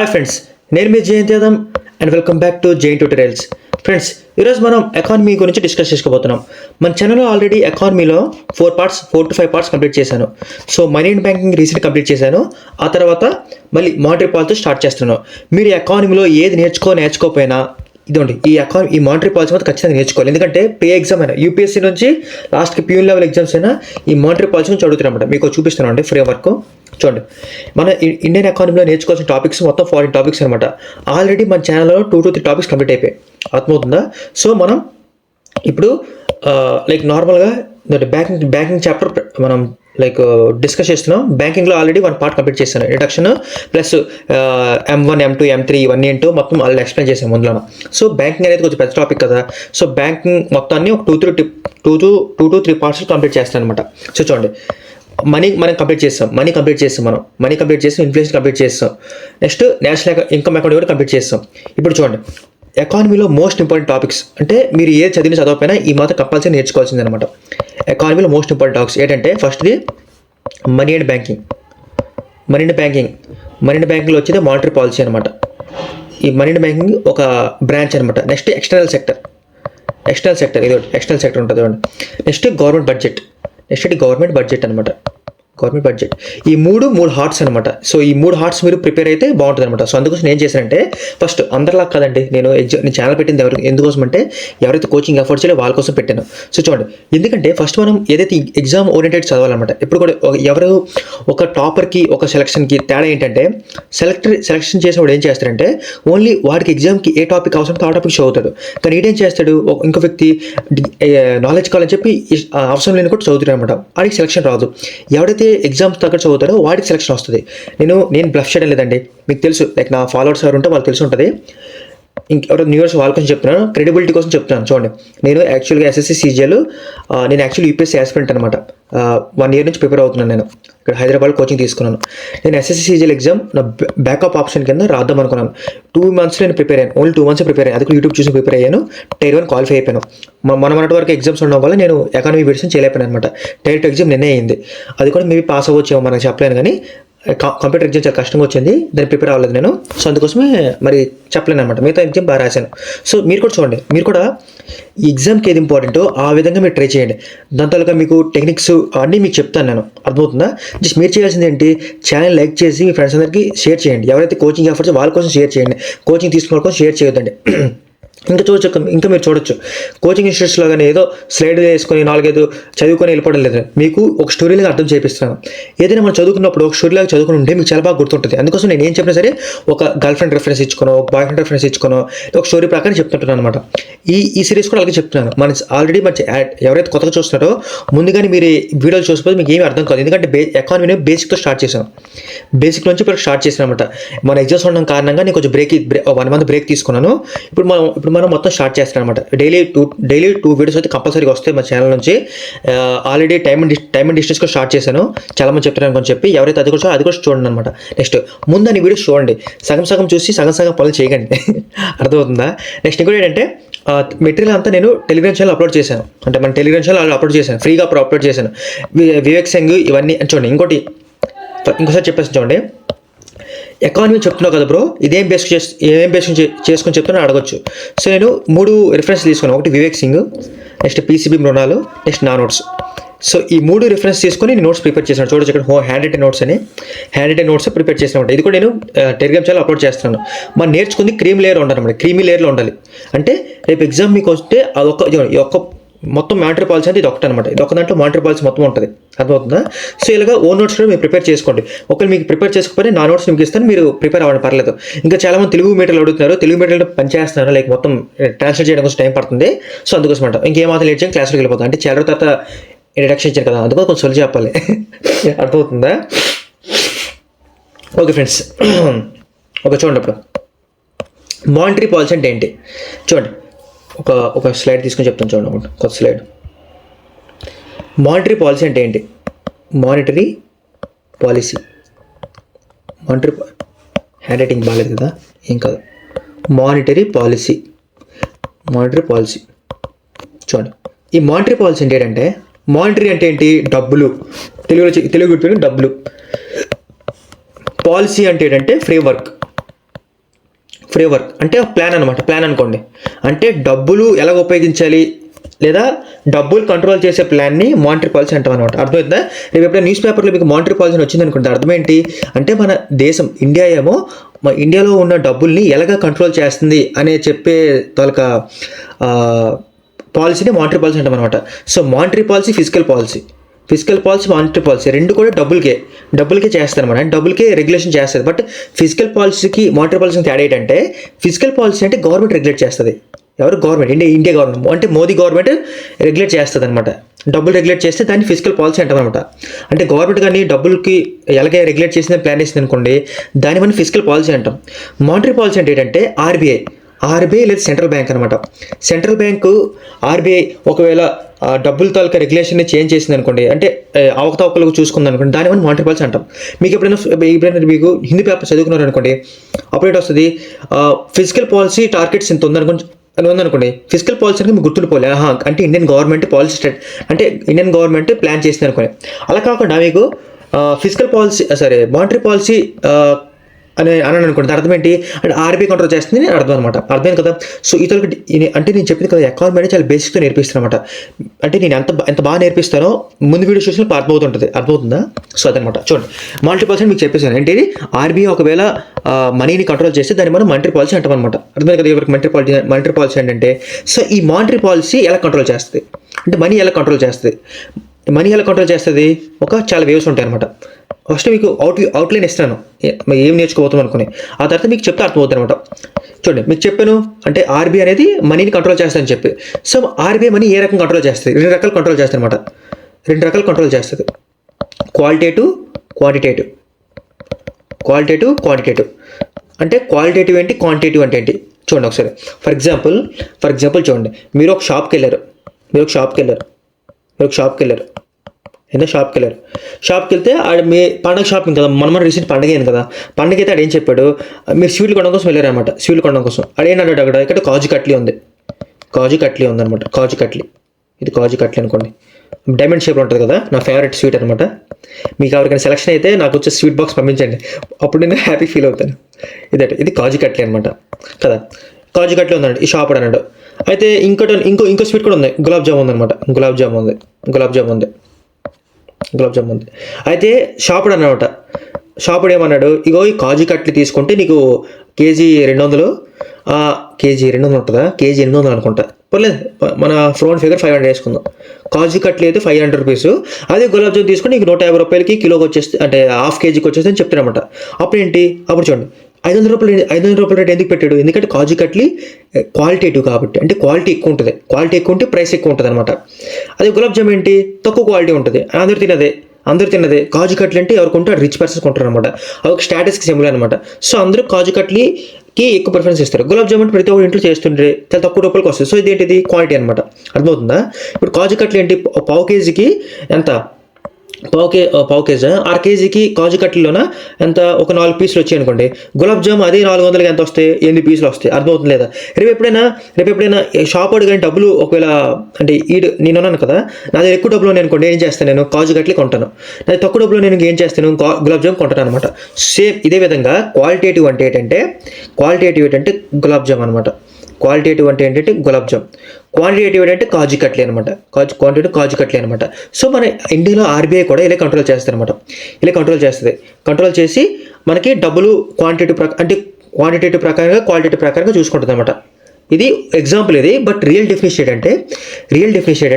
Hi friends, నేను మీ Jayanth Yadav and welcome back to Jain tutorials. Friends, ఈరోజు మనం ఎకానమీ గురించి డిస్కస్ చేసుకోబోతున్నాం. మన ఛానల్లో ఆల్రెడీ ఎకానమీలో 4 to 5 పార్ట్స్ కంప్లీట్ చేశాను. So money and banking recent complete చేశాను. ఆ తర్వాత మళ్ళీ మానిటరీ పాలసీతో స్టార్ట్ చేస్తున్నాను. మీరు ఎకానమీలో ఏది నేర్చుకోకపోయినా ఇదండి, ఈ మానిటరీ పాలసీ మాత్రం ఖచ్చితంగా నేర్చుకోవాలి. ఎందుకంటే ఎగ్జామ్ అయినా యూపీఎస్సీ నుంచి లాస్ట్కి ప్యూన్ లెవెల్ ఎగ్జామ్స్ అయినా ఈ మానిటరీ పాలసీ నుంచి అడుగుతారన్నమాట. మీకు చూపిస్తాను అండి ఫ్రేమ్ వర్క్. చూడండి, మన ఇండియన్ ఎకానమీలో నేర్చుకోవాల్సిన టాపిక్స్ మొత్తం 40 టాపిక్స్ అనమాట. ఆల్రెడీ మన ఛానల్లో 2 to 3 టాపిక్స్ కంప్లీట్ అయిపోయాయి. అర్థమవుతుందా? సో మనం ఇప్పుడు లైక్ నార్మల్గా బ్యాంకింగ్ చాప్టర్ మనం డిస్కస్ చేస్తున్నాం. బ్యాంకింగ్లో ఆల్రెడీ 1 పార్ట్ కంప్లీట్ చేస్తాను. Introduction plus M1, M2, M3 ఇవన్నీ ఏంటో మొత్తం ఆల్రెడీ ఎక్స్ప్లెయిన్ చేసాను ముందులో. సో బ్యాంకింగ్ అనేది కొంచెం పెద్ద టాపిక్ కదా. సో బ్యాంకింగ్ మొత్తాన్ని ఒక 2 to 3 పార్ట్స్ కంప్లీట్ చేస్తాను అనమాట. సో చూడండి, మనీ కంప్లీట్ చేస్తాం. మనీ కంప్లీట్ చేస్తాం, ఇన్ఫ్లేషన్ కంప్లీట్ చేస్తాం. నెక్స్ట్ నేషనల్ ఇన్కమ్ అకౌంట్ కూడా కంప్లీట్ చేస్తాం. ఇప్పుడు చూడండి, ఎకానమీలో మోస్ట్ ఇంపార్టెంట్ టాపిక్స్ అంటే మీరు ఏ చదవకపోయినా ఈ మాత్రం కంపల్సరీ నేర్చుకోవాల్సింది అనమాట. ఎకానమీలో మోస్ట్ ఇంపార్టెంట్ టాపిక్స్ ఏంటంటే ఫస్ట్ది money and banking. Money and బ్యాంకింగ్లో వచ్చేది మానిటరీ పాలసీ అనమాట. ఈ మనీ అండ్ బ్యాంకింగ్ ఒక బ్రాంచ్ అనమాట. నెక్స్ట్ ఎక్స్టర్నల్ సెక్టర్ ఇది ఎక్స్టర్నల్ సెక్టర్ ఉంటుంది. నెక్స్ట్ గవర్నమెంట్ బడ్జెట్ అనమాట. ఈ మూడు హార్ట్స్ అనమాట. సో ఈ 3 హార్ట్స్ మీరు ప్రిపేర్ అయితే బాగుంటుంది అనమాట. సో అందుకోసం నేను చేశానంటే ఫస్ట్ అందరిలా కాదండి, నేను ఛానల్ పెట్టింది ఎందుకోసం అంటే ఎవరైతే కోచింగ్ ఎఫర్ట్స్ చేయలేదు వాళ్ళ కోసం పెట్టాను. సో చూడండి, ఎందుకంటే ఫస్ట్ మనం ఏదైతే ఎగ్జామ్ ఓరియంటెడ్ చదవాలన్నమాట. ఎప్పుడు కూడా ఎవరు ఒక టాపర్కి ఒక సెలక్షన్కి తేడా ఏంటంటే సెలక్షన్ చేసినప్పుడు ఏం చేస్తారంటే ఓన్లీ వాడికి ఎగ్జామ్కి ఏ టాపిక్ అవసరం ఆ టాపిక్ చదువుతాడు. కానీ ఏం చేస్తాడు, ఇంకో వ్యక్తి నాలెడ్జ్ కావాలని చెప్పి అవసరం లేని కూడా చదువుతాడు అనమాట. వాడికి సెలక్షన్ రాదు. ఎవడైతే ఎగ్జామ్స్ దగ్గర చదువుతారో వాడికి సెలక్షన్ వస్తుంది. నేను బ్లఫ్ చేయడం లేదండి, మీకు తెలుసు. లైక్ నా ఫాలోవర్స్ ఎవరు ఉంటే వాళ్ళు తెలిసి ఉంటుంది. ఇంకెవరో న్యూస్ వాళ్ళ కోసం చెప్తున్నాను, క్రెడిబిలిటీ కోసం చెప్తున్నాను. చూడండి, నేను యాక్చువల్గా ఎస్ఎస్సి సీజీఎల్ నేను యాక్చువల్లీ యూపీఎస్సీ ఆస్పిరెంట్ అనమాట. 1 year నుంచి ప్రిపేర్ అవుతున్నాను. నేను ఇక్కడ హైదరాబాద్ కోచింగ్ తీసుకున్నాను. నేను ఎస్ఎస్సి సీజీఎల్ ఎగ్జామ్ నా బ్యాకప్ ఆప్షన్ కింద రాద్దాం అనుకున్నాను. 2 months నేను ప్రిపేర్ అయ్యాను. ఓన్లీ 2 months ప్రిపేర్ అయ్యాను. అది కూడా యూట్యూబ్ చూసి ప్రిపేర్ అయ్యాను. Tier 1 క్వాలిఫై అయిపోయాను. మొన్నటి వరకు ఎగ్జామ్స్ ఉండడం వల్ల నేను ఎకానమీ విడిషన్ చేయలేకపోయాను అనమాట. Tier 2 ఎగ్జామ్ నిన్నే అయింది. అది కూడా మేబీ పాస్ అవ్వచ్చేమో, మనకు చెప్పలేను. కానీ కంప్యూటర్ ఎగ్జామ్ చాలా కష్టంగా వచ్చింది, దాన్ని ప్రిపేర్ అవ్వలేదు నేను. సో అందుకోసమే మరి చెప్పలేను అనమాట. మిగతా ఎగ్జామ్ బాగా రాశాను. సో మీరు కూడా చూడండి, మీరు కూడా ఈ ఎగ్జామ్కి ఏది ఇంపార్టెంటో ఆ విధంగా మీరు ట్రై చేయండి. దాంతో మీకు టెక్నిక్స్ అన్నీ మీకు చెప్తాను నేను. అర్థమవుతుందా? జస్ట్ మీరు చేయాల్సింది ఏంటి, ఛానల్ లైక్ చేసి మీ ఫ్రెండ్స్ అందరికీ షేర్ చేయండి. ఎవరైతే కోచింగ్ ఎఫర్ట్స్ వాళ్ళ కోసం షేర్ చేయండి, కోచింగ్ తీసుకున్న వాళ్ళ కోసం షేర్ చేయొద్దండి. ఇంకా మీరు చూడొచ్చు, కోచింగ్ ఇన్స్టిట్యూట్స్లో కానీ ఏదో స్లైడ్ వేసుకొని 4-5 చదువుకొని వెళ్ళిపోవడం లేదు. మీకు ఒక స్టోరీలాగా అర్థం చేపిస్తున్నాను. ఏదైనా మనం చదువుకున్నప్పుడు ఒక స్టోరీలాగా చదువుకుని ఉంటే మీకు చాలా బాగా గుర్తుంటుంది. అందుకోసం నేను ఏం చెప్పినా సరే ఒక గర్ల్ ఫ్రెండ్ రెఫరెన్స్ ఇచ్చుకోనో, ఒక బాయ్ ఫ్రెండ్ రెఫరెన్స్ ఇచ్చుకోనో, ఒక స్టోరీ ప్రకారం చెప్తుంటాను అనమాట. ఈ సిరీస్ కూడా అలాగే చెప్తున్నాను. ఆల్రెడీ ఎవరైతే కొత్తగా చూస్తున్నారో ముందుగానే మీరు వీడియోలు చూసిపోతే మీకు ఏమీ అర్థం కాదు. ఎందుకంటే ఎకానమీని బేసిక్తో స్టార్ట్ చేశాను. బేసిక్ నుంచి ఇప్పుడు స్టార్ట్ చేశాను అనమాట. మన ఎగ్జామ్స్ ఉండడం కారణంగా నేను కొంచెం 1 month బ్రేక్ తీసుకున్నాను. ఇప్పుడు మనం మొత్తం స్టార్ట్ చేస్తాను అనమాట. డైలీ 2 వీడియోస్ అయితే కంపల్సరీగా వస్తాయి మా ఛానల్ నుంచి. ఆల్రెడీ టైమ్ అండ్ డిస్టెన్స్ కూడా స్టార్ట్ చేశాను. చాలా మంది చెప్తున్నాను అని చెప్పి ఎవరైతే అది కూడా చూడండి అనమాట. నెక్స్ట్ ముందు వీడియోస్ చూడండి, సగం చూసి సగం పనులు చేయకండి. అర్థమవుతుందా? నెక్స్ట్ ఇంకోటి ఏంటంటే మెటీరియల్ అంతా నేను టెలిగ్రామ్ ఛానల్ అప్లోడ్ చేశాను. అంటే మన టెలిగ్రామ్ ఛానల్ అప్లోడ్ చేశాను, ఫ్రీగా అప్లోడ్ చేశాను. వివేక్ సింగ్ ఇవన్నీ చూడండి. ఇంకోసారి చెప్పేసి చూడండి, ఎకానమీ చెప్తున్నావు కదా బ్రో, ఏం బేస్ చేసుకొని చెప్తున్నా అడగొచ్చు. సో నేను 3 రిఫరెన్స్ తీసుకున్నాను. ఒకటి Vivek Singh, next PCB Mrunal, next నా నోట్స్. సో ఈ 3 రిఫరెన్స్ తీసుకొని నేను నోట్స్ ప్రిపేర్ చేశాను. చూడొచ్చు ఇక్కడ హ్యాండ్ రైటెడ్ నోట్స్ ప్రిపేర్ చేసిన. ఇది కూడా నేను టెలిగ్రామ్ ఛానల్ అప్లోడ్ చేస్తున్నాను. మనం నేర్చుకుంది క్రీమీ లేయర్లో ఉండాలి. అంటే రేపు ఎగ్జామ్ మీకు వస్తే ఈ ఒక్క మొత్తం మానిటరీ పాలసీ అంటే ఇది ఒకటి అనమాట. ఇది ఒక దాంట్లో మానిటరీ పాలసీ మొత్తం ఉంటుంది. అర్థమవుతుందా? సో ఇలాగా ఓన్ నోట్స్ కూడా మీరు ప్రిపేర్ చేసుకోండి. ఒకవేళ మీకు ప్రిపేర్ చేసుకోకపోతే నా నోట్స్ మీకు ఇస్తాను, మీరు ప్రిపేర్ అవ్వండి, పర్లేదు. ఇంకా చాలామంది తెలుగు మెటీరియల్ అడుగుతున్నారు. తెలుగు మెటీరియల్ పనిచేస్తున్నారు, లైక్ మొత్తం ట్రాన్స్లేట్ చేయడం కోసం టైం పడుతుంది. సో అందుకోసం అంట ఇంకేమాత్రం లేట్ చేయండి, క్లాస్లోకి వెళ్ళిపోతాం. అంటే చాలా తర్వాత ఇంట్రడక్షన్ ఇచ్చాను కదా, అందుకో కొంచెం సొల్లు చెప్పాలి. అర్థమవుతుందా? ఓకే ఫ్రెండ్స్, చూడండి. ఇప్పుడు మానిటరీ పాలసీ అంటే ఏంటి చూడండి. ఒక స్లైడ్ తీసుకొని చెప్తాను చూడండి. కొత్త స్లైడ్. మానిటరీ పాలసీ అంటే ఏంటి? మానిటరీ పాలసీ హ్యాండ్ రైటింగ్ బాగాలేదు కదా, ఏం కాదు. మానిటరీ పాలసీ చూడండి. ఈ మానిటరీ పాలసీ అంటే ఏంటంటే, మానిటరీ అంటే ఏంటి? డబ్బులు. తెలుగు గుర్తుపెట్టుకుని డబ్బులు. పాలసీ అంటే ఏంటంటే ఫ్రేమ్వర్క్. ఫ్రేమ్వర్క్ అంటే ప్లాన్ అనమాట. ప్లాన్ అనుకోండి, అంటే డబ్బులు ఎలాగ ఉపయోగించాలి లేదా డబ్బులు కంట్రోల్ చేసే ప్లాన్ని మానిటరీ పాలసీ అంటాం అనమాట. అర్థమవుతుందా? రేపు ఎప్పుడైనా న్యూస్ పేపర్లో మీకు మానిటరీ పాలసీ వచ్చింది అనుకుంటే అర్థం ఏంటి అంటే మన దేశం ఇండియా ఏమో ఇండియాలో ఉన్న డబ్బుల్ని ఎలాగ కంట్రోల్ చేస్తుంది అనే చెప్పే తాలూకా పాలసీని మానిటరీ పాలసీ అంటాం అనమాట. So monetary policy, physical policy, monetary policy రెండు కూడా డబ్బులకే చేస్తారు అనమాట. అంటే డబ్బులకే రెగ్యులేషన్ చేస్తుంది. బట్ ఫిజికల్ పాలసీకి మానిటరీ పాలసీకి తేడా ఏంటంటే ఫిజికల్ పాలసీ అంటే గవర్నమెంట్ రెగ్యులేట్ చేస్తుంది. ఎవరు? గవర్నమెంట్, ఇండియా గవర్నమెంట్ అంటే మోదీ గవర్నమెంట్ రెగ్యులేట్ చేస్తుంది అనమాట. డబ్బులు రెగ్యులేట్ చేస్తే దాన్ని ఫిజికల్ పాలసీ అంటాం అనమాట. అంటే గవర్నమెంట్ కానీ డబ్బులకి ఎలాగే రెగ్యులేట్ చేసిన ప్లాన్ వేసింది అనుకోండి, దాన్ని మనం ఫిజికల్ పాలసీ అంటాం. మానిటరీ పాలసీ అంటే ఏంటంటే ఆర్బీఐ లేదా సెంట్రల్ బ్యాంక్ అనమాట. సెంట్రల్ బ్యాంకు ఆర్బీఐ ఒకవేళ డబ్బుల తాలూకా రెగ్యులేషన్ని చేంజ్ చేసింది అనుకోండి, అంటే అవకతవకలకు చూసుకుంది అనుకోండి, దాని మనం మానిటరీ పాలసీ అంటాం. మీకు ఎప్పుడైనా మీకు హిందీ పేపర్ చదువుకున్నారు అనుకోండి, అప్పుడు ఏంటి వస్తుంది, ఫిజికల్ పాలసీ టార్గెట్స్ ఇంత ఉందనుకోండి, ఫిజికల్ పాలసీ అంటే మీకు గుర్తుండిపోలే, అంటే ఇండియన్ గవర్నమెంట్ పాలసీ అంటే ఇండియన్ గవర్నమెంట్ ప్లాన్ చేసింది అనుకోండి. అలా కాకుండా మీకు మానిటరీ పాలసీ అని అనుకోండి, అర్థం ఏంటి అంటే ఆర్బీఐ కంట్రోల్ చేస్తుంది అని అర్థం అనమాట. అర్థమైంది కదా? సో ఇతరులకు అంటే నేను చెప్పింది కదా, ఎకానమీ అనేది చాలా బేసిక్గా నేర్పిస్తాను అనమాట. అంటే నేను ఎంత బాగా నేర్పిస్తానో ముందు వీడియో చూసిన అర్థమవుతుందా? సో అదనమాట. చూడండి, మానిటరీ పాలసీ మీకు చెప్పేసాను. అంటే ఇది ఆర్బీఐ ఒకవేళ మనీని కంట్రోల్ చేస్తే దాన్ని మనం మానిటరీ పాలసీ అంటాం అనమాట. అర్థమైంది కదా? ఎవరికి మానిటరీ పాలసీ ఏంటంటే, సో ఈ మానిటరీ పాలసీ ఎలా కంట్రోల్ చేస్తుంది అంటే మనీ ఎలా కంట్రోల్ చేస్తుంది, ఒక చాలా వేవ్స్ ఉంటాయి అనమాట. ఫస్ట్ మీకు అవుట్లైన్ ఇస్తాను ఏం నేర్చుకోబోతాం అనుకుని, ఆ తర్వాత మీకు చెప్తే అర్థమవుతుంది అనమాట. చూడండి, మీకు చెప్పాను అంటే ఆర్బీఐ అనేది మనీని కంట్రోల్ చేస్తుందని చెప్పి. సో ఆర్బీఐ మనీ ఏ రకం కంట్రోల్ చేస్తుంది? రెండు రకాలు కంట్రోల్ చేస్తుంది అనమాట. Qualitative, quantitative. అంటే క్వాలిటేటివ్ ఏంటి, క్వాంటిటేటివ్ అంటే ఏంటి చూడండి ఒకసారి. ఫర్ ఎగ్జాంపుల్ చూడండి, మీరు ఒక షాప్కి వెళ్ళారు. షాప్కి వెళ్తే ఆడ మీ పండగ షాపింగ్ కదా, మన రీసెంట్ పండగ అయింది కదా, పండగ అయితే ఆడ ఏం చెప్పాడు, మీరు స్వీట్లు కొనడం కోసం వెళ్ళారు అనమాట. ఆడేంటాడు అక్కడ ఇక్కడ కాజు కట్లీ ఉందన్నమాట. ఇది కాజు కట్లీ అనుకోండి, డైమండ్ షేప్లో ఉంటుంది కదా, నా ఫేవరెట్ స్వీట్ అనమాట. మీకు ఎవరికైనా సెలక్షన్ అయితే నాకు వచ్చే స్వీట్ బాక్స్ పంపించండి, అప్పుడు నేను హ్యాపీ ఫీల్ అవుతాను. ఇది కాజు కట్లీ అనమాట కదా. కాజు కట్లీ ఉందండి ఈ షాప్ అన్నాడు. అయితే ఇంకో స్వీట్ కూడా ఉంది, గులాబ్ జామ్ ఉందన్నమాట. గులాబ్ జామ్ ఉంది. అయితే షాపుడు అన్నమాట. షాపుడు ఏమన్నాడు, ఇగో ఈ కాజు కట్లీ తీసుకుంటే నీకు కేజీ 200 ఉంటుందా, కేజీ 800 అనుకుంటా, పర్లేదు మన రౌండ్ ఫిగర్ 500 వేసుకుందాం. కాజు కట్లీ అయితే 500 రూపీస్. అదే గులాబ్ జామ్ తీసుకుంటే నీకు 150 రూపాయలకి కిలోకి వచ్చేస్తే, అంటే హాఫ్ కేజీకి వచ్చేస్తే అని చెప్తారనమాట. అప్పుడు చూడండి 500 రూపాయలు రేట్ ఎందుకు పెట్టాడు? ఎందుకంటే కాజు కట్లీ క్వాలిటేటివ్ కాబట్టి, అంటే క్వాలిటీ ఎక్కువ ఉంటే ప్రైస్ ఎక్కువ ఉంటుంది అనమాట. అదే గులాబ్ జామ్ ఏంటి, తక్కువ క్వాలిటీ ఉంటుంది, అందరూ తిన్నదే. కాజు కట్లీ అంటే ఎవరికి ఉంటే రిచ్ పర్సన్స్ కొంటారు అనమాట. అది ఒక స్టాటస్కి సింబల్ అనమాట. సో అందరూ కాజు కట్లీకి ఎక్కువ ప్రిఫరెన్స్ ఇస్తారు. గులాబ్ జామ్ అంటే ప్రతి ఒక్కరు ఇంట్లో చేస్తుంటే చాలా తక్కువ రూపాయలకి వస్తుంది. సో ఇదేంటిది క్వాలిటీ అనమాట. అర్థమవుతుందా? ఇప్పుడు కాజు కట్లీ ఏంటి, పావు కేజీకి ఎంత, పావు కేజీ 6 కేజీకి కాజు కట్లీలోన ఎంత, ఒక 4 పీసులు వచ్చాయి అనుకోండి. గులాబ్ జామ్ అదే 400కి ఎంత వస్తాయి, 8 పీసులు వస్తాయి. అర్థమవుతుంది లేదా? రేపు ఎప్పుడైనా షాప్ వాడు కానీ డబ్బులు ఒకవేళ అంటే నేనున్నాను కదా, నా దగ్గర ఎక్కువ డబ్బులు ఉన్నాయి అనుకోండి, ఏం చేస్తాను, నేను కాజు కట్లీ కొంటాను. నాది తక్కువ డబ్బులు నేను ఏం చేస్తాను, గులాబ్ జామ్ కొంటాను అనమాట. సేమ్ ఇదే విధంగా క్వాలిటేటివ్ అంటే ఏంటంటే గులాబ్ జామ్ అనమాట. క్వాలిటేటివ్ అంటే ఏంటంటే గులాబ్ జామ్, క్వాంటిటేటివ్ అంటే కాజు కట్లీ అనమాట. కాజు కట్లీ అనమాట. సో మన ఇండియాలో ఆర్బీఐ కూడా ఇలా కంట్రోల్ చేస్తుంది అనమాట. కంట్రోల్ చేసి మనకి డబ్బులు క్వాంటిటేటివ్ ప్రకారంగా చూసుకుంటుంది అనమాట. ఇది ఎగ్జాంపుల్ ఇది. బట్ రియల్ డెఫినేషన్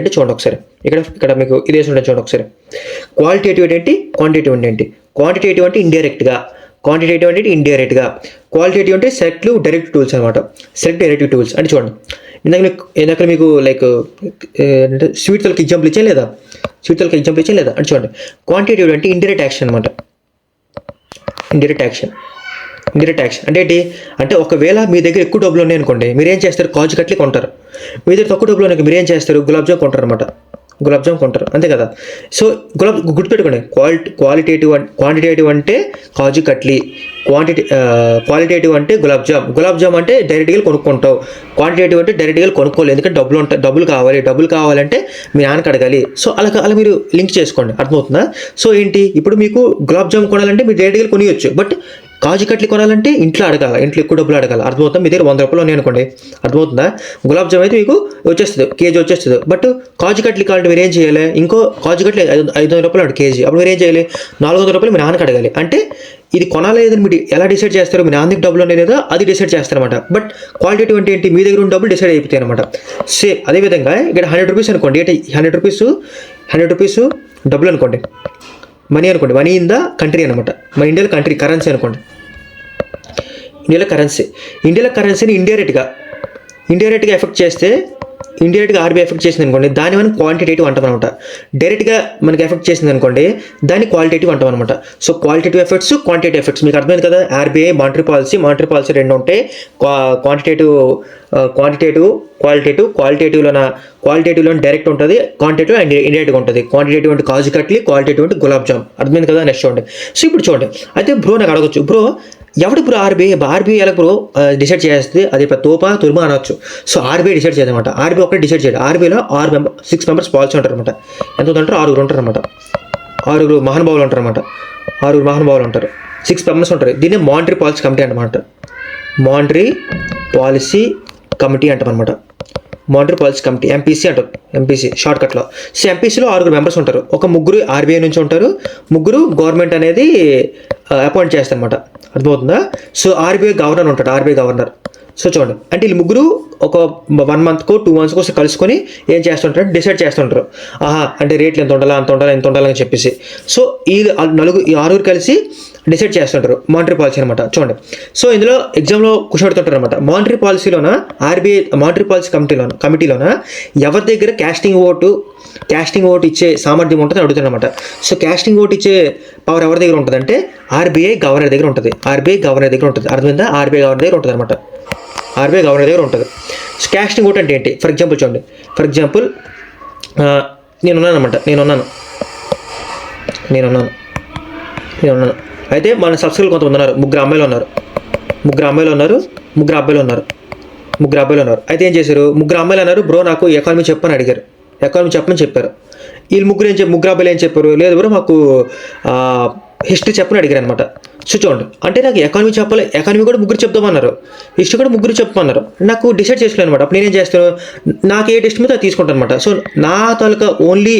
అంటే చూడండి ఒకసారి, ఇక్కడ మీకు ఇదే చూడండి ఒకసారి. క్వాలిటేటివ్ ఏంటి, క్వాంటిటేటివ్ అంటే ఇండైరెక్ట్గా, క్వాలిటేటివ్ అంటే సెలెక్టివ్ డైరెక్ట్ టూల్స్ అనమాట. అంటే చూడండి, ఇందాక మీకు లైక్ స్వీట్ తలకి ఎగ్జాంపుల్ ఇచ్చాను లేదా అంటే చూడండి, క్వాంటిటేటివ్ అంటే ఇండైరెక్ట్ యాక్షన్ అనమాట. ఇండైరెక్ట్ యాక్షన్ అంటే ఏంటి అంటే, ఒకవేళ మీ దగ్గర ఎక్కువ డబ్బులు ఉన్నాయి అనుకోండి, మీరు ఏం చేస్తారు, కాజు కట్లీ కొంటారు. మీ దగ్గర తక్కువ డబ్బులు ఉన్నాయి, మీరు ఏం చేస్తారు, గులాబ్ జామ్ కొంటారు అంతే కదా. సో గుర్తుపెట్టుకోండి, క్వాంటిటేటివ్ అంటే కాజు కట్లీ, క్వాలిటేటివ్ అంటే గులాబ్ జామ్ అంటే డైరెక్ట్గా కొనుక్కుంటావు. క్వాంటిటేటివ్ అంటే డైరెక్ట్గా కొనుక్కోలేదు, ఎందుకంటే డబ్బులు కావాలంటే మీ నాన్నకి అడగాలి. సో అలా మీరు లింక్ చేసుకోండి. అర్థమవుతుందా? సో ఏంటి, ఇప్పుడు మీకు గులాబ్ జామ్ కొనాలంటే మీరు డైరెక్ట్గా కొనియొచ్చు, బట్ కాజు కట్లీ కొనాలంటే ఇంట్లో అడగాలి, ఇంట్లో ఎక్కువ డబ్బులు అడగాలి. అర్థమవుతుందా? మీ దగ్గర 100 రూపాయలు ఉన్నాయి అనుకోండి, అర్థమవుతుందా? గులాబ్ జామ్ అయితే మీకు వచ్చేస్తుంది, కేజీ వచ్చేస్తుంది. బట్ కాజు కట్లీ కావాలంటే మీరు ఏం చేయాలి? ఇంకో కాజు కట్లీ 500 రూపాయలు అంటే కేజీ. అప్పుడు మీరు ఏం చేయాలి? 400 రూపాయలు మీ నాన్నకి అడగాలి. అంటే ఇది కొనాలేదని మీరు ఎలా డిసైడ్ చేస్తారో, మీ నాన్నకి డబ్బులు ఉన్నాయి లేదా అది డిసైడ్ చేస్తారనమాట. బట్ క్వాలిటేటివ్ అంటే ఏంటి? మీ దగ్గర ఉన్న డబ్బులు డిసైడ్ అయిపోతాయి అనమాట. సేమ్ అదేవిధంగా ఇక్కడ 100 రూపీస్ అనుకోండి, అంటే 100 రూపీస్ డబ్బులు అనుకోండి, మనీ అనుకోండి, మనీ ఇన్ ద కంట్రీ అనమాట. మన ఇండియాలో కంట్రీ కరెన్సీ అనుకోండి, ఇండియాలో కరెన్సీని ఇండైరెక్ట్గా ఎఫెక్ట్ చేస్తే, ఇండైరెక్ట్గా ఆర్బీఐ ఎఫెక్ట్ చేసింది అనుకోండి, దాన్ని మనం క్వాంటిటేటివ్ అంటాం అనమాట. డైరెక్ట్గా మనకి ఎఫెక్ట్ చేసింది అనుకోండి, దాన్ని క్వాలిటేటివ్ అంటాం అనమాట. So qualitative effects, quantitative effects మీకు అర్థమైంది కదా. ఆర్బీఐ మానిటరీ పాలసీ రెండు ఉంటాయి. క్వాలిటేటివ్లో డైరెక్ట్ ఉంటుంది, క్వాంటిటేటివ్ అండ్ ఇండైరెక్ట్గా ఉంటుంది. క్వాంటిటేటివ్ అంటే కాజు కట్లీ, క్వాలిటేటివ్ అంటే గులాబ్ జామ్. అర్థమైంది కదా. నెక్స్ట్ చూడండి. సో ఇప్పుడు చూడండి, అయితే బ్రో నాకు అడగచ్చు, బ్రో ఎవడు బ్రో ఆర్బీఐ ఎలా బ్రో డిసైడ్ చేస్తే అది తుర్మా అనవచ్చు. సో ఆర్బీఐ డిసైడ్ చేయదన్నమాట. ఆర్బీఐ ఒకటి డిసైడ్ చేయదు. ఆర్బీఐలో 6 మెంబర్స్ పాలసీ ఉంటారు అనమాట. ఎంత ఉంటారు? 6 ఉంటారు అనమాట. 6 మహానుభావులు ఉంటారు అనమాట. 6 మహానుభావులు ఉంటారు, 6 మెంబర్స్ ఉంటారు. దీన్ని మానిటరీ పాలసీ కమిటీ అంటమాట. మానిటరీ పాలసీ కమిటీ అంటామన్నమాట. మానిటరీ పాలసీ కమిటీ, ఎంపీసీ అంటారు, ఎంపీసీ షార్ట్కట్లో. సో ఎంపీసీలో 6 మెంబర్స్ ఉంటారు. ఒక 3 ఆర్బీఐ నుంచి ఉంటారు, 3 గవర్నమెంట్ అనేది అపాయింట్ చేస్తారనమాట. అర్థమవుతుందా? సో ఆర్బీఐ గవర్నర్ ఉంటాడు, ఆర్బీఐ గవర్నర్. సో చూడండి, అంటే వీళ్ళు 3 ఒక 1 మంత్కో 2 మంత్స్కో కలుసుకొని ఏం చేస్తుంటారు? డిసైడ్ చేస్తుంటారు. అంటే రేట్లు ఎంత ఉండాలా, అంత ఉండాలని చెప్పేసి. సో ఈ 6 కలిసి డిసైడ్ చేస్తుంటారు మానిటరీ పాలసీ అనమాట. చూడండి, సో ఇందులో ఎగ్జామ్లో కూర్చోబెడుతుంటారు అనమాట. మానిటరీ పాలసీలోన ఆర్బీఐ మానిటరీ పాలసీ కమిటీలోన ఎవరి దగ్గర క్యాస్టింగ్ ఓటు ఇచ్చే సామర్థ్యం ఉంటుంది అడుగుతారు అనమాట. సో క్యాస్టింగ్ ఓటు ఇచ్చే పవర్ ఎవరి దగ్గర ఉంటుంది అంటే ఆర్బీఐ గవర్నర్ దగ్గర ఉంటుంది. అర్థమైందా? ఆర్బీఐ గవర్నర్ దగ్గర ఉంటుంది అనమాట. ఆర్బీఐ గవర్నర్ దగ్గర ఉంటుంది. సో క్యాస్టింగ్ ఓట్ అంటే ఏంటి? ఫర్ ఎగ్జాంపుల్ చూడండి, నేనున్నాను అనమాట. నేనున్నాను అయితే మన సబ్స్క్రైబర్ కొంతమంది ఉన్నారు, 3 అమ్మాయిలు ఉన్నారు. 3 అబ్బాయిలు ఉన్నారు. అయితే ఏం చేశారు? 3 అమ్మాయిలు అన్నారు, బ్రో నాకు ఎకానమీ చెప్పని అడిగారు. ఎకానమీ చెప్పమని చెప్పారు. వీళ్ళు 3 అబ్బాయిలు ఏం చెప్పారు? లేదు బ్రో మాకు హిస్టరీ చెప్పని అడిగారు అనమాట. సో చూడండి, అంటే నాకు ఎకానమీ కూడా 3 చెప్దామన్నారు, హిస్టరీ కూడా 3 చెప్పమన్నారు. నాకు డిసైడ్ చేసుకోలేదు అనమాట. అప్పుడు నేనేం చేస్తాను? నాకు ఏ టెస్ట్ మీద అది తీసుకుంటాను అనమాట. సో నా తాలూకా ఓన్లీ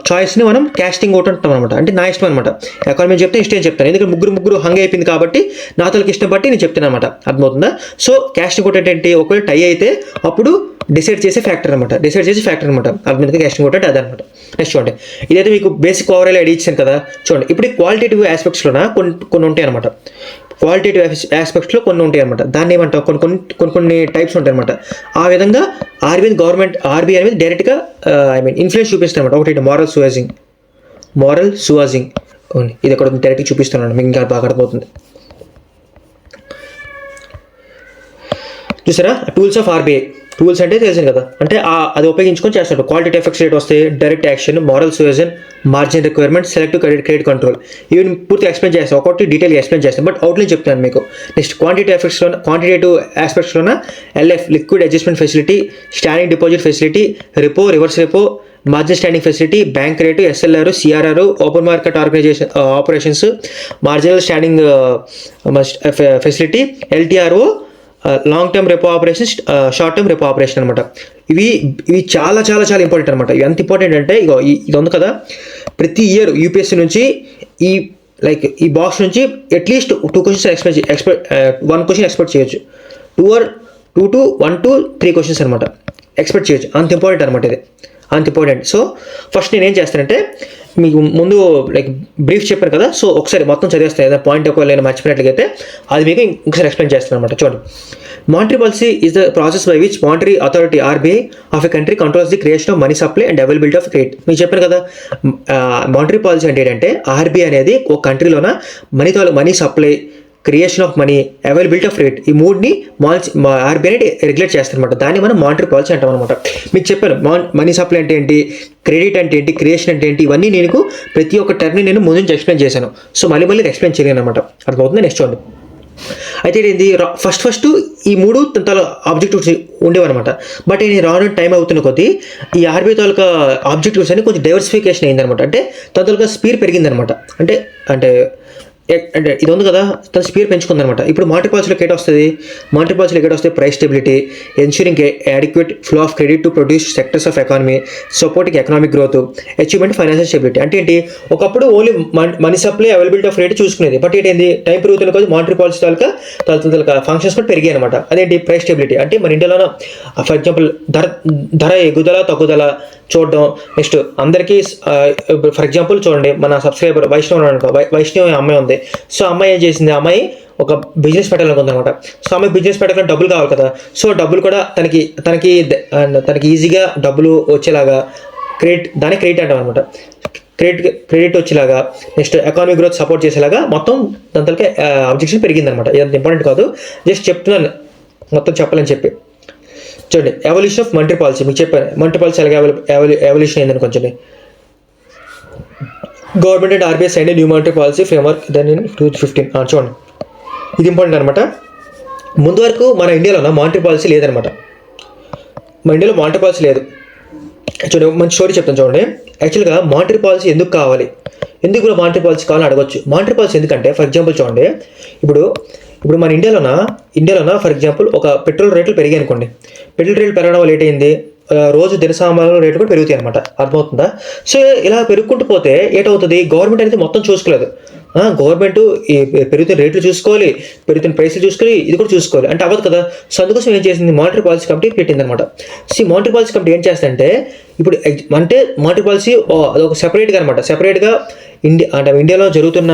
చాయిస్ని మనం క్యాస్టింగ్ ఓట్ అంటాం అనమాట. అంటే నా ఇష్టం అనమాట. ఎకానమీ చెప్తే ఇష్టం చెప్తాను, ఎందుకంటే 3 హంగ్ అయిపోయింది కాబట్టి నా తాలూకా ఇష్టం బట్టి నేను చెప్తాను అనమాట. అర్థమవుతుందా? సో క్యాస్టింగ్ ఓట్ అంటే ఏంటి? ఒకవేళ టై అయితే అప్పుడు డిసైడ్ చేసే ఫ్యాక్టర్ అనమాట. అర్థమైంది? క్యాస్టింగ్ ఓట్ అంటే అదనమాట. నెక్స్ట్ చూడండి, ఇదైతే మీకు బేసిక్ ఓవరాల్ ఐడియా ఇచ్చాను కదా. చూడండి, ఇప్పుడు క్వాలిటేటివ్ ఆస్పెక్ట్స్లోన కొన్ని ఉంటాయి అనమాట. క్వాలిటేటివ్ ఆస్పెక్ట్స్లో కొన్ని ఉంటాయి అనమాట. దాన్ని ఏమంటాం? కొన్ని టైప్స్ ఉంటాయి అనమాట. ఆ విధంగా ఆర్బీఐ అనేది డైరెక్ట్గా ఇన్ఫ్లుయెన్స్ చూపిస్తాయి అనమాట. ఒకటి మోరల్ సువాజింగ్, ఇది ఇక్కడ డైరెక్ట్గా చూపిస్తున్నాను, మీకు ఇంకా బాగా అర్థమవుతుంది. చూసారా? Tools of RBI. టూల్స్ అంటే తెలిసింది కదా, అంటే అది ఉపయోగించుకొని చేస్తాడు. క్వాలిటీ ఎఫెక్ట్స్ రేట్ వస్తాయి, direct action, moral suasion, margin requirement, selective credit control. ఇవి పూర్తిగా ఎక్స్ప్లెయిన్ చేస్తాను, ఒకటి డీటెయిల్గా ఎక్స్ప్లెయిన్ చేస్తాను, బట్ అవుట్లైన్ చెప్తాను మీకు. నెక్స్ట్ క్వాంటిటేటివ్ ఆస్పెక్ట్స్లోన LF, liquid adjustment facility, standing deposit facility, repo, reverse repo, margin standing facility, bank rate, SLR, CRR, open market operations, marginal standing facility, LTRO, long term repo operation, short term repo operation అనమాట. ఇవి చాలా చాలా చాలా important అనమాట. ఇవి ఎంత important అంటే ఇది ఉంది కదా, ప్రతి ఇయర్ యూపీఎస్సీ నుంచి ఈ బాక్స్ నుంచి అట్లీస్ట్ 2 క్వశ్చన్స్ 1 క్వశ్చన్ ఎక్స్పెక్ట్ చేయొచ్చు. 2 to 1 to 3 క్వశ్చన్స్ అనమాట ఎక్స్పెక్ట్ చేయొచ్చు. అంత ఇంపార్టెంట్ అనమాట ఇది, అంత ఇంపార్టెంట్. సో ఫస్ట్ నేను ఏం చేస్తానంటే మీకు ముందు బ్రీఫ్ చెప్పాను కదా, సో ఒకసారి మొత్తం చదివేస్తాను. ఏదైనా పాయింట్ ఒకవేళ నేను మర్చిపోయినట్లయితే అది మీకు ఇంకొకసారి ఎక్స్ప్లెయిన్ చేస్తాను అనమాట. చూడండి, monetary policy is the process by which monetary authority RBI of a country controls the creation of money supply and availability of credit. మీకు చెప్పాను కదా, మానిటరీ పాలసీ అంటే ఏంటంటే ఆర్బీఐ అనేది ఒక కంట్రీలోన money supply, creation of money, availability of rate, ఈ 3ని ఆర్బీఐ రెగ్యులేట్ చేస్తారనమాట. దాన్ని మనం మానిటరీ పాలసీ అంటాం అనమాట. మీకు చెప్పాను మనీ సప్లై అంటే ఏంటి, క్రెడిట్ అంటే ఏంటి, క్రియేషన్ అంటే ఏంటి, ఇవన్నీ నేను ప్రతి ఒక్క టర్మ్ని నేను ముందు నుంచి ఎక్స్ప్లెయిన్ చేశాను. సో మళ్ళీ ఎక్స్ప్లెయిన్ చేయలేను అనమాట. అర్థమవుతుంది? నెక్స్ట్ చూడండి, అయితే ఏంటి ఫస్ట్ ఈ 3 తన ఆబ్జెక్టివ్స్ ఉండేవన్నమాట. బట్ నేను రాను టైం అవుతున్న కొద్దీ ఈ ఆర్బీఐ తాలూకా ఆబ్జెక్టివ్స్ అని కొంచెం డైవర్సిఫికేషన్ అయిందనమాట. అంటే తన తాలూకా స్పీడ్ పెరిగిందనమాట. అంటే అంటే ఇది ఉంది కదా, తన స్పీడ్ పెంచుకుందనమాట. ఇప్పుడు మానిటరీ పాలసీలోకి ఏట వస్తుంది, మానిటరీ పాలసీలోకి ఏట వస్తే price stability, ensuring adequate flow of credit to produce sectors of economy, supporting economic growth, achievement financial stability. అంటే ఏంటి, ఒకప్పుడు only money supply availability of rate చూసుకునేది, బట్ ఏంటి టైం పెరుగుతున్న కొద్ది మానిటరీ పాలసీ తాలూకా ఫంక్షన్స్ కూడా పెరిగాయి అనమాట. అదేంటి ప్రైస్ స్టెబిలిటీ. అంటే మన ఇండియాలో ఫర్ ఎగ్జాంపుల్ ధర ఎగుదల తగ్గుదల చూడడం. నెక్స్ట్ అందరికీ ఫర్ ఎగ్జాంపుల్ చూడండి, మన సబ్స్క్రైబర్ వైష్ణవ్ అనుకో, వైష్ణవ్ అమ్మాయి ఉంది. సో అమ్మాయి ఏం చేసింది, అమ్మాయి ఒక బిజినెస్ పెట్టాలనుకుంది అనమాట. సో అమ్మాయి బిజినెస్ పెట్టాలంటే డబ్బులు కావాలి కదా. సో డబ్బులు కూడా తనకి ఈజీగా డబ్బులు వచ్చేలాగా క్రెడిట్ అంటాం అనమాట. క్రెడిట్ వచ్చేలాగా, నెక్స్ట్ ఎకానమిక్ గ్రోత్ సపోర్ట్ చేసేలాగా మొత్తం దాంతో అబ్జెక్షన్ పెరిగిందనమాట. ఇదంత ఇంపార్టెంట్ కాదు, జస్ట్ చెప్తున్నాను మొత్తం చెప్పాలని చెప్పి. చూడండి, ఎవల్యూషన్ ఆఫ్ మానిటరీ పాలసీ. మీకు చెప్పాను మానిటరీ పాలసీ ఎలాగ ఎవల్యూషన్ అయిందని కొంచెం. Government and RBI sign new monetary policy framework then in 2015. చూడండి, ఇది ఇంపార్టెంట్ అనమాట. ముందు వరకు మన ఇండియాలో మానిటరీ పాలసీ లేదనమాట. మన ఇండియాలో మానిటరీ పాలసీ లేదు. చూడండి, మంచి స్టోరీ చెప్తాను చూడండి. యాక్చువల్గా మానిటరీ పాలసీ ఎందుకు కావాలి, ఎందుకు కూడా మానిటరీ పాలసీ కావాలని అడగొచ్చు. మానిటరీ పాలసీ ఎందుకంటే, ఫర్ ఎగ్జాంపుల్ చూడండి, ఇప్పుడు మన ఇండియాలోన ఫర్ ఎగ్జాంపుల్ ఒక పెట్రోల్ రేట్లు పెరిగాయి అనుకోండి. పెట్రోల్ రేట్లు పెరగడం వల్ల ఏంటైంది, రోజు దినసామాన్ల రేట్లు కూడా పెరుగుతాయి అనమాట. అర్థమవుతుందా? సో ఇలా పెరుగుకుంటూ పోతే ఏటవుతుంది, గవర్నమెంట్ అనేది మొత్తం చూసుకోలేదు. గవర్నమెంట్ ఈ పెరుగుతున్న రేట్లు చూసుకోవాలి, పెరుగుతున్న ప్రైస్లు చూసుకోవాలి, ఇది కూడా చూసుకోవాలి. అంటే అవ్వదు కదా. సో అందుకోసం ఏం చేసింది, మానిటరీ పాలసీ కమిటీ పెట్టింది అనమాట. సో మానిటరీ పాలసీ కమిటీ ఏం చేస్తుందంటే, ఇప్పుడు అంటే మానిటరీ పాలసీ అదొక సెపరేట్గా అనమాట. సెపరేట్గా ఇండియాలో జరుగుతున్న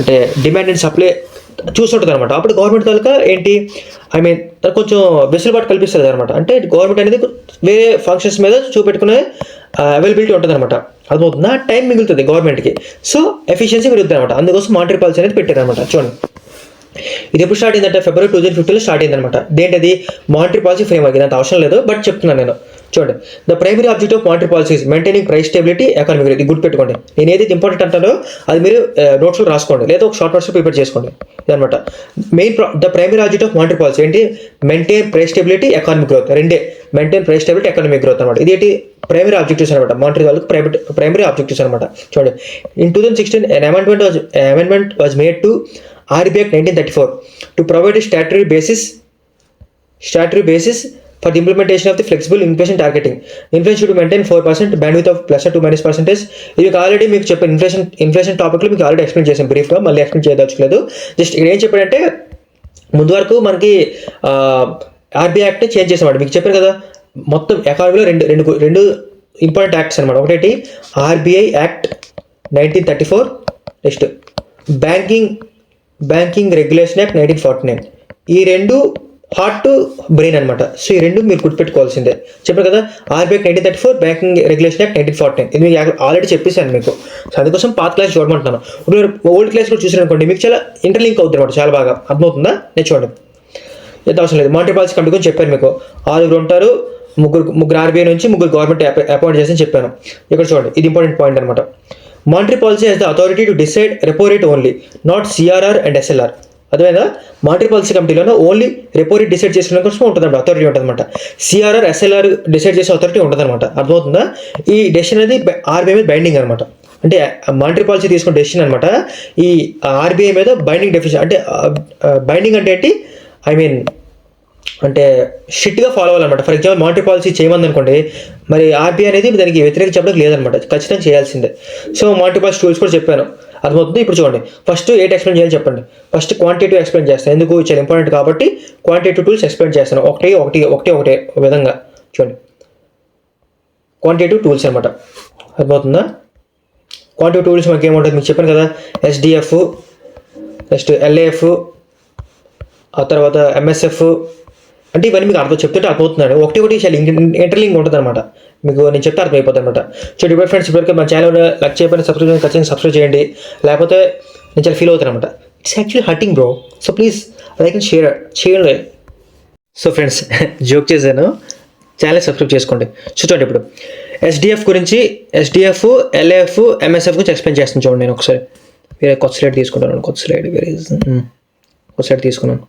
అంటే డిమాండ్ అండ్ సప్లై చూస్తుంటుంది అనమాట. అప్పుడు గవర్నమెంట్ తాలూకా ఏంటి, కొంచెం వెసులుబాటు కల్పిస్తుంది అనమాట. అంటే గవర్నమెంట్ అనేది వేరే ఫంక్షన్స్ మీద చూపెట్టుకునే అవైలబిలిటీ ఉంటుంది అనమాట. అర్థమవుతుందా? టైం మిగులుతుంది గవర్నమెంట్కి. సో ఎఫిషియన్సీ పెరుగుతుంది అనమాట. అందుకోసం మానిటరీ పాలసీ అనేది పెట్టారు అనమాట. చూడండి, ఇది ఎప్పుడు స్టార్ట్ అయిందంటే February 2015 స్టార్ట్ అయిందనమాట. దేంటది, మానిటరీ పాలసీ ఫ్రేమ్వర్క్. ఇదంత అవసరం లేదు, బట్ చెప్తున్నాను నేను. చూడండి, the primary object of monetary policy maintaining price stability, economic growth. ఇది గుర్తుపెట్టుకోండి. నేను ఏదైతే ఇంపార్టెంట్ అంటానో అది మీరు నోట్స్లో రాసుకోండి, లేదా ఒక షార్ట్ నోట్స్లో ప్రిపేర్ చేసుకోండి. ఇదనమాట the primary object of monetary policy ఏంటి, maintain price stability, economic growth. రెండే, maintain price stability, economic growth అనమాట. ఇది ఏంటి, ప్రైమరీ ఆబ్జెక్టివ్స్ అనమాట. మానిటరీ వాళ్ళకి ప్రైమరీ ఆబ్జెక్టివ్స్ అనమాట. చూడండి, in 2016 an amendment was made to RBI Act 1934 to provide a statutory basis for the implementation of the flexible inflation targeting. Inflation should maintain 4% bandwidth of plus or to minus percentage. ఇది already మీకు చెప్పాను, inflation టాపిక్లో మీకు already explain చేసాను బ్రీఫ్గా, మళ్ళీ explain చేయదలుచుకోలేదు. Just ఇక్కడ ఏం చెప్పాడంటే, ముందు వరకు మనకి ఆర్బీఐ యాక్ట్ చేంజ్ చేసామంట. మీకు చెప్పాను కదా, మొత్తం ఎకానమీలో రెండు ఇంపార్టెంట్ యాక్ట్స్ అనమాట. ఒకటి RBI act 1934, next banking regulation act 1949. ఈ రెండు హార్ట్ టు బ్రెయిన్ అనమాట. సో ఈ రెండు మీరు గుర్తుపెట్టుకోవాల్సిందే. చెప్పారు కదా, ఆర్బీఐ 1934, బ్యాంకింగ్ రెగ్యులేషన్ యాక్ట్ 1949. ఇది మీకు ఆల్రెడీ చెప్పేసాను మీకు. సో అందుకోసం పాత క్లాస్ చూడమంటున్నాను. ఇప్పుడు ఓల్డ్ క్లాస్ కూడా చూసారనుకోండి, మీకు చాలా ఇంటర్లింక్ అవుతుంది అనమాట, చాలా బాగా అర్థమవుతుందా. నేను చూడండి, ఎంత అవసరం లేదు. మానిటరీ పాలసీ కమిటీ గురించి చెప్పాను మీకు. 6 ఉంటారు, ముగ్గురు ఆర్బీఐ నుంచి, ముగ్గురు గవర్నమెంట్ అపాయింట్ చేసి చెప్పాను. ఇక్కడ చూడండి, ఇది ఇంపార్టెంట్ పాయింట్ అనమాట. Monetary policy has the authority to decide repo rate only, not CRR and SLR. అదేవిధంగా మానిటరీ పాలసీ కమిటీలోనే ఓన్లీ రెపో రేట్ డిసైడ్ చేసిన కోసం ఉంటుందన్నమాట, అథారిటీ ఉంటుందన్నమాట. సిఆర్ఆర్ ఎస్ఎల్ఆర్ డిసైడ్ చేసే అథారిటీ ఉంటుందన్నమాట. అర్థమవుతుందా? ఈ డెసిషన్ అనేది ఆర్బీఐ మీద బైండింగ్ అనమాట. అంటే మానిటరీ పాలసీ తీసుకున్న డెసిషన్ అనమాట ఈ ఆర్బీఐ మీద బైండింగ్ డెసిషన్. అంటే బైండింగ్ అంటే ఏంటి, అంటే స్ట్రిక్ట్గా ఫాలో అవ్వాలన్నమాట. ఫర్ ఎగ్జాంపుల్ మానిటరీ పాలసీ చేయమంది అనుకోండి, మరి ఆర్బీఐ అనేది దానికి వ్యతిరేక చెప్పడానికి లేదనమాట, ఖచ్చితంగా చేయాల్సిందే. సో మానిటరీ పాలసీ టూల్స్ కూడా చెప్పాను, అర్థమవుతుంది. ఇప్పుడు చూడండి, ఫస్ట్ ఏంటి ఎక్స్ప్లెయిన్ చేయాలి చెప్పండి. ఫస్ట్ క్వాంటిటేటివ్ ఎక్స్ప్లెయిన్ చేస్తాను, ఎందుకు చాలా ఇంపార్టెంట్ కాబట్టి క్వాంటిటేటివ్ టూల్స్ ఎక్స్ప్లెయిన్ చేస్తాను. ఒకటే విధంగా చూడండి, క్వాంటిటేటివ్ టూల్స్ అనమాట. అర్థమవుతుందా? క్వాంటిటేటివ్ టూల్స్ మనకి ఏముంటుంది మీకు చెప్పాను కదా, ఎస్డిఎఫ్, నెక్స్ట్ ఎల్ఏఎఫ్, ఆ తర్వాత ఎంఎస్ఎఫ్. అంటే ఇవన్నీ మీకు చెప్తుంటే అర్థమవుతున్నాడు. ఒకటి చాలా ఇంటర్లింక్ ఉంటుంది అనమాట. మీకు నేను చెప్తే అర్థమైపోతుంది అనమాట. చూడండి, ఇప్పుడు ఫ్రెండ్స్, ఇప్పటికే మన ఛానల్ లైక్ చేయకపోయినా ఖచ్చితంగా సబ్స్క్రైబ్ చేయండి, లేకపోతే నేను చాలా ఫీల్ అవుతాను అనమాట. It's actually hurting bro. So please like and share చేయండి. సో ఫ్రెండ్స్, జోక్ చేశాను, ఛానల్ సబ్స్క్రైబ్ చేసుకోండి. చూడండి, ఇప్పుడు ఎస్డిఎఫ్ గురించి, ఎస్డిఎఫ్, ఎల్ఏఎఫ్, ఎంఎస్ఎఫ్ గురించి ఎక్స్ప్లెయిన్ చేస్తాను. చూడండి, నేను ఒకసారి వేరే కొత్త స్లైడ్ తీసుకుంటాను. కొత్త స్లైడ్ తీసుకున్నాను.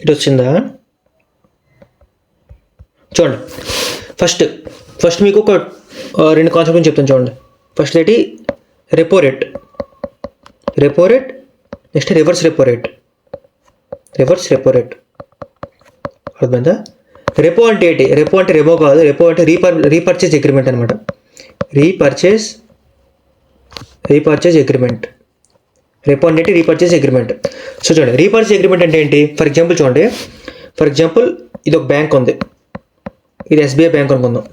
ఇటు వచ్చిందా? చూడండి, ఫస్ట్ మీకు ఒక రెండు కాన్సెప్ట్ గురించి చెప్తాను చూడండి. ఫస్ట్ ఏంటి, repo rate, next reverse repo rate. అర్థమైందా? రెపో అంటే ఏంటి? రెపో అంటే రెమో కాదు, రెపో అంటే రీపర్చేజ్ అగ్రిమెంట్ అనమాట. Repurchase agreement. రెపో అంటే రీపర్చేజ్ అగ్రిమెంట్. సో చూడండి, రీపర్చేజ్ అగ్రిమెంట్ అంటే ఏంటి? ఫర్ ఎగ్జాంపుల్ చూడండి, ఇది ఒక బ్యాంక్ ఉంది, ఇది ఎస్బీఐ బ్యాంక్ అనుకుందాం.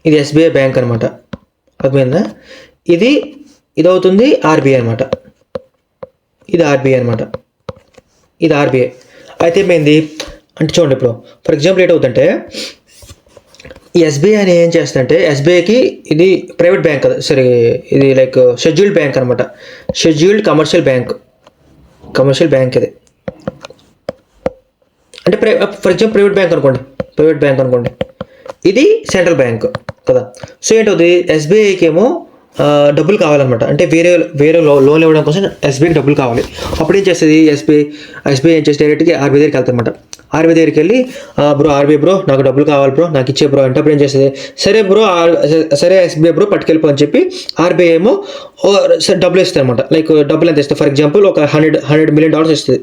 ఇది ఎస్బీఐ బ్యాంక్ అనమాట. అర్థమైందా? ఇది అవుతుంది ఆర్బీఐ అనమాట. ఇది ఆర్బీఐ అయితే ఏమైంది అంటే చూడండి, ఇప్పుడు ఫర్ ఎగ్జాంపుల్ ఏంటవుతుందంటే, ఈ ఎస్బీఐ అని ఏం చేస్తుందంటే, ఎస్బీఐకి ఇది ప్రైవేట్ బ్యాంక్ కదా, సరే ఇది లైక్ షెడ్యూల్డ్ బ్యాంక్ అనమాట. షెడ్యూల్డ్ కమర్షియల్ బ్యాంక్ ఇది. అంటే ఫర్ ఎగ్జాంపుల్ ప్రైవేట్ బ్యాంక్ అనుకోండి, ఇది సెంట్రల్ బ్యాంక్ కదా. సో ఏంటవుతుంది, ఎస్బీఐకి ఏమో డబ్బులు కావాలన్నమాట. అంటే వేరే లోన్ ఇవ్వడం కోసం ఎస్బీఐకి డబ్బులు కావాలి. అప్పుడు ఏం చేస్తుంది, ఎస్బీఐ ఏం చేస్తే డైరెక్ట్గా ఆర్బీఐ దగ్గరికి వెళ్తారనమాట. ఆర్బీఐ దగ్గరికి వెళ్ళి, ఆర్బీఐ బ్రో నాకు డబ్బులు కావాలి బ్రో, నాకు ఇచ్చే బ్రో అంటే, అప్పుడు ఏం చేస్తుంది, సరే ఎస్బీఐ బ్రో పట్టుకెళ్ళిపో అని చెప్పి ఆర్బీఐ ఏమో డబ్బులు ఇస్తుంది అనమాట. లైక్ డబ్బులు ఎంత ఇస్తుంది, ఫర్ ఎగ్జాంపుల్ ఒక $100 million ఇస్తుంది.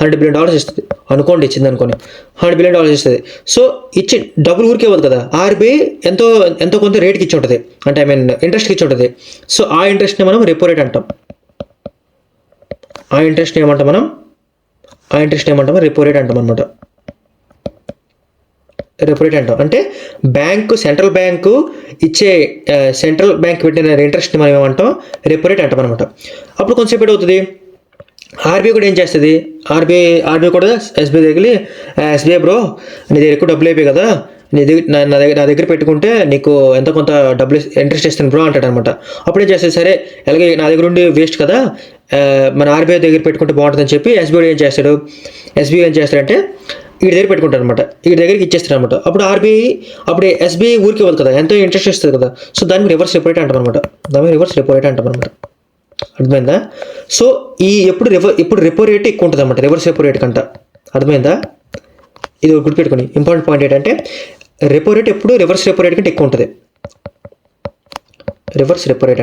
$100 billion ఇస్తుంది అనుకోండి, ఇచ్చింది అనుకోండి, $100 billion ఇస్తుంది. సో ఇచ్చి డబ్బులు ఊరికే ఇవ్వదు కదా, ఆర్బీఐ ఎంతో కొంత రేట్కి ఇచ్చి ఉంటుంది, అంటే ఇంట్రెస్ట్కి ఇచ్చి ఉంటుంది. సో ఆ ఇంట్రెస్ట్ని మనం రెపో రేట్ అంటాం. ఆ ఇంట్రెస్ట్ ఏమంటాం రెపో రేట్ అంటాం అనమాట. రెపో రేట్ అంటాం అంటే సెంట్రల్ బ్యాంకు ఇచ్చే, సెంట్రల్ బ్యాంక్ పెట్టిన ఇంట్రెస్ట్ని మనం ఏమంటాం, రెపో రేట్ అంటాం అనమాట. అప్పుడు కొంచెంసేపు అవుతుంది, ఆర్బీఐ కూడా ఏం చేస్తుంది, ఆర్బీఐ కూడా ఎస్బీఐ దగ్గర, ఎస్బీఐ బ్రో నీ దగ్గర ఎక్కువ డబ్బులు అయిపోయి కదా, నా దగ్గర పెట్టుకుంటే నీకు ఎంత కొంత డబ్బులు ఇంట్రెస్ట్ ఇస్తాను బ్రో అంటాడు అనమాట. అప్పుడు ఏం చేస్తుంది, సరే అలాగే నా దగ్గర ఉండి వేస్ట్ కదా, మన ఆర్బీఐ దగ్గర పెట్టుకుంటే బాగుంటుందని చెప్పి ఎస్బీఐ ఏం చేస్తాడంటే వీడి దగ్గర పెట్టుకుంటారు అనమాట, వీడి దగ్గరికి ఇచ్చేస్తారు అనమాట. అప్పుడు ఎస్బీఐ ఊరికి ఇవ్వదు కదా, ఎంతో ఇంట్రెస్ట్ ఇస్తుంది కదా. సో దానికి రివర్స్ రెపో రేట్ అంటాం అనమాట. అర్థమైందా? సో ఎప్పుడు రెపో రేట్ ఎక్కువ ఉంటుంది అనమాట, రివర్స్ రెపో రేట్ కంట. అర్థమైందా? ఇది గుర్తుపెట్టుకోండి. ఇంపార్టెంట్ పాయింట్ ఏంటంటే, రెపో రేట్ ఎప్పుడు రివర్స్ రెపో రేట్ కంటే ఎక్కువ ఉంటుంది. రివర్స్ రెపో రేట్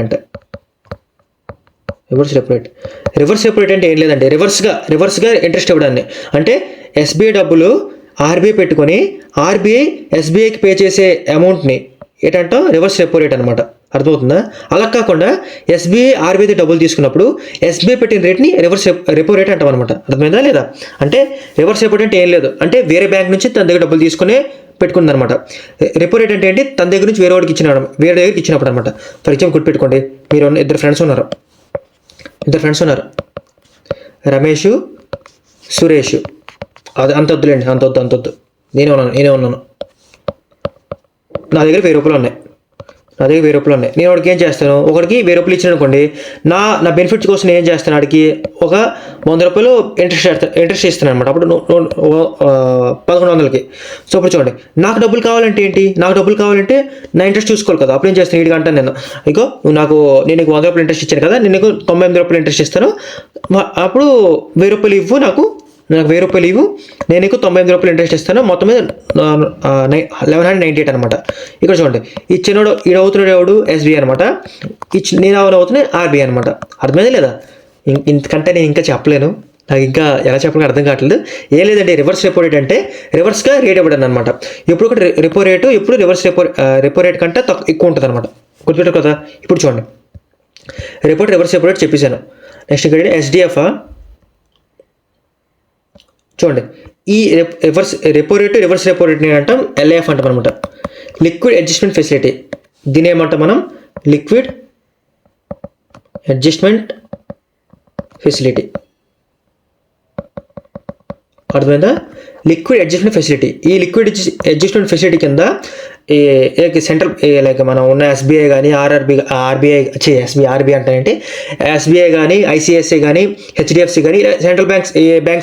అంటే ఏం లేదంటే, రివర్స్గా ఇంట్రెస్ట్ ఇవ్వడాన్ని. అంటే ఎస్బీఐ డబ్బులు ఆర్బీఐ పెట్టుకొని, ఆర్బీఐ ఎస్బీఐకి పే చేసే అమౌంట్ని ఏంటంటాం, రివర్స్ రెపో రేట్ అనమాట. అర్థమవుతుందా? అలా కాకుండా ఎస్బీఐ ఆర్బీఐ డబ్బులు తీసుకున్నప్పుడు ఎస్బీఐ పెట్టిన రేట్ని రెపో రేట్ అంటాం అనమాట. అర్థమైందా లేదా? అంటే రివర్స్ రెపో రేట్ అంటే ఏం లేదు, అంటే వేరే బ్యాంక్ నుంచి తన దగ్గర డబ్బులు తీసుకుని పెట్టుకుంది అనమాట. రెపో రేట్ అంటే ఏంటి, తన దగ్గర నుంచి వేరే దగ్గరికి ఇచ్చినప్పుడు అనమాట. ఫర్ ఎగ్జాంపుల్ గుర్తుపెట్టుకోండి, మీరు ఇద్దరు ఫ్రెండ్స్ ఉన్నారు, రమేష్, సురేష్. అది అంత వద్దు. నేనే ఉన్నాను. నా దగ్గర ₹1000 ఉన్నాయి. నేను వాడికి ఏం చేస్తాను, ఒకడికి ₹1000 ఇచ్చిన అనుకోండి, నా బెనిఫిట్స్ కోసం ఏం చేస్తాను, వాడికి ఒక ₹100 ఇంట్రెస్ట్ ఇస్తాను అనమాట. అప్పుడు 1100కి. సో ఇప్పుడు చూడండి, నాకు డబ్బులు కావాలంటే ఏంటి, నా ఇంట్రెస్ట్ చూసుకోవాలి కదా. అప్పుడు ఏం చేస్తాను, వీడికి అంటాను నేను, ఇగో నేను నీకు ₹100 ఇంట్రెస్ట్ ఇచ్చాను కదా, నేను నీకు ₹98 ఇంట్రెస్ట్ ఇస్తాను, అప్పుడు ₹1000 ఇవ్వు, నాకు ₹1000 ఇవ్వు, నేను నీకు ₹98 ఇంట్రెస్ట్ ఇస్తాను, మొత్తం మీద 1198 అనమాట. ఇక్కడ చూడండి, ఇచ్చినోడు ఈడవుతున్నాడు ఎవడు, ఎస్బీఐ అనమాట, నేను అవుతున్నాయి ఆర్బీఐ అనమాట. అర్థమైంది లేదా? ఇంతకంటే నేను ఇంకా చెప్పలేను, నాకు ఇంకా ఎలా చెప్పాలో అర్థం కావట్లేదు. ఏం లేదంటే, రివర్స్ రెపో రేట్ అంటే రివర్స్గా రేట్ ఇవ్వడం అనమాట. ఎప్పుడు కూడా రెపో రేటు ఎప్పుడు రివర్స్ రెపో రేట్ కంటే ఎక్కువ ఉంటుంది అనమాట. గుర్తుపెట్టారు కదా? ఇప్పుడు చూడండి, రివర్స్ రెపో రేట్ చెప్పేశాను. నెక్స్ట్ ఇక్కడ ఎస్డిఎఫ్. చూడండి, ఈ రివర్స్ రెపో రేట్ని అంటాం ఎల్ఐఎఫ్ అంటాం అనమాట, లిక్విడ్ అడ్జస్ట్మెంట్ ఫెసిలిటీ. దీని ఏమంటాం మనం, లిక్విడ్ అడ్జస్ట్మెంట్ ఫెసిలిటీ. అర్థమైందా? Liquid adjustment facility. ఈ లిక్విడ్ అడ్జస్ట్మెంట్ ఫెసిలిటీ కింద సెంట్రల్ లైక్ మనం ఉన్న ఎస్బీఐ కానీ ఆర్బీఐ అంటారంటే ఎస్బీఐ కానీ ఐసిఐసిఐ కానీ హెచ్డిఎఫ్సి కానీ సెంట్రల్ బ్యాంక్స్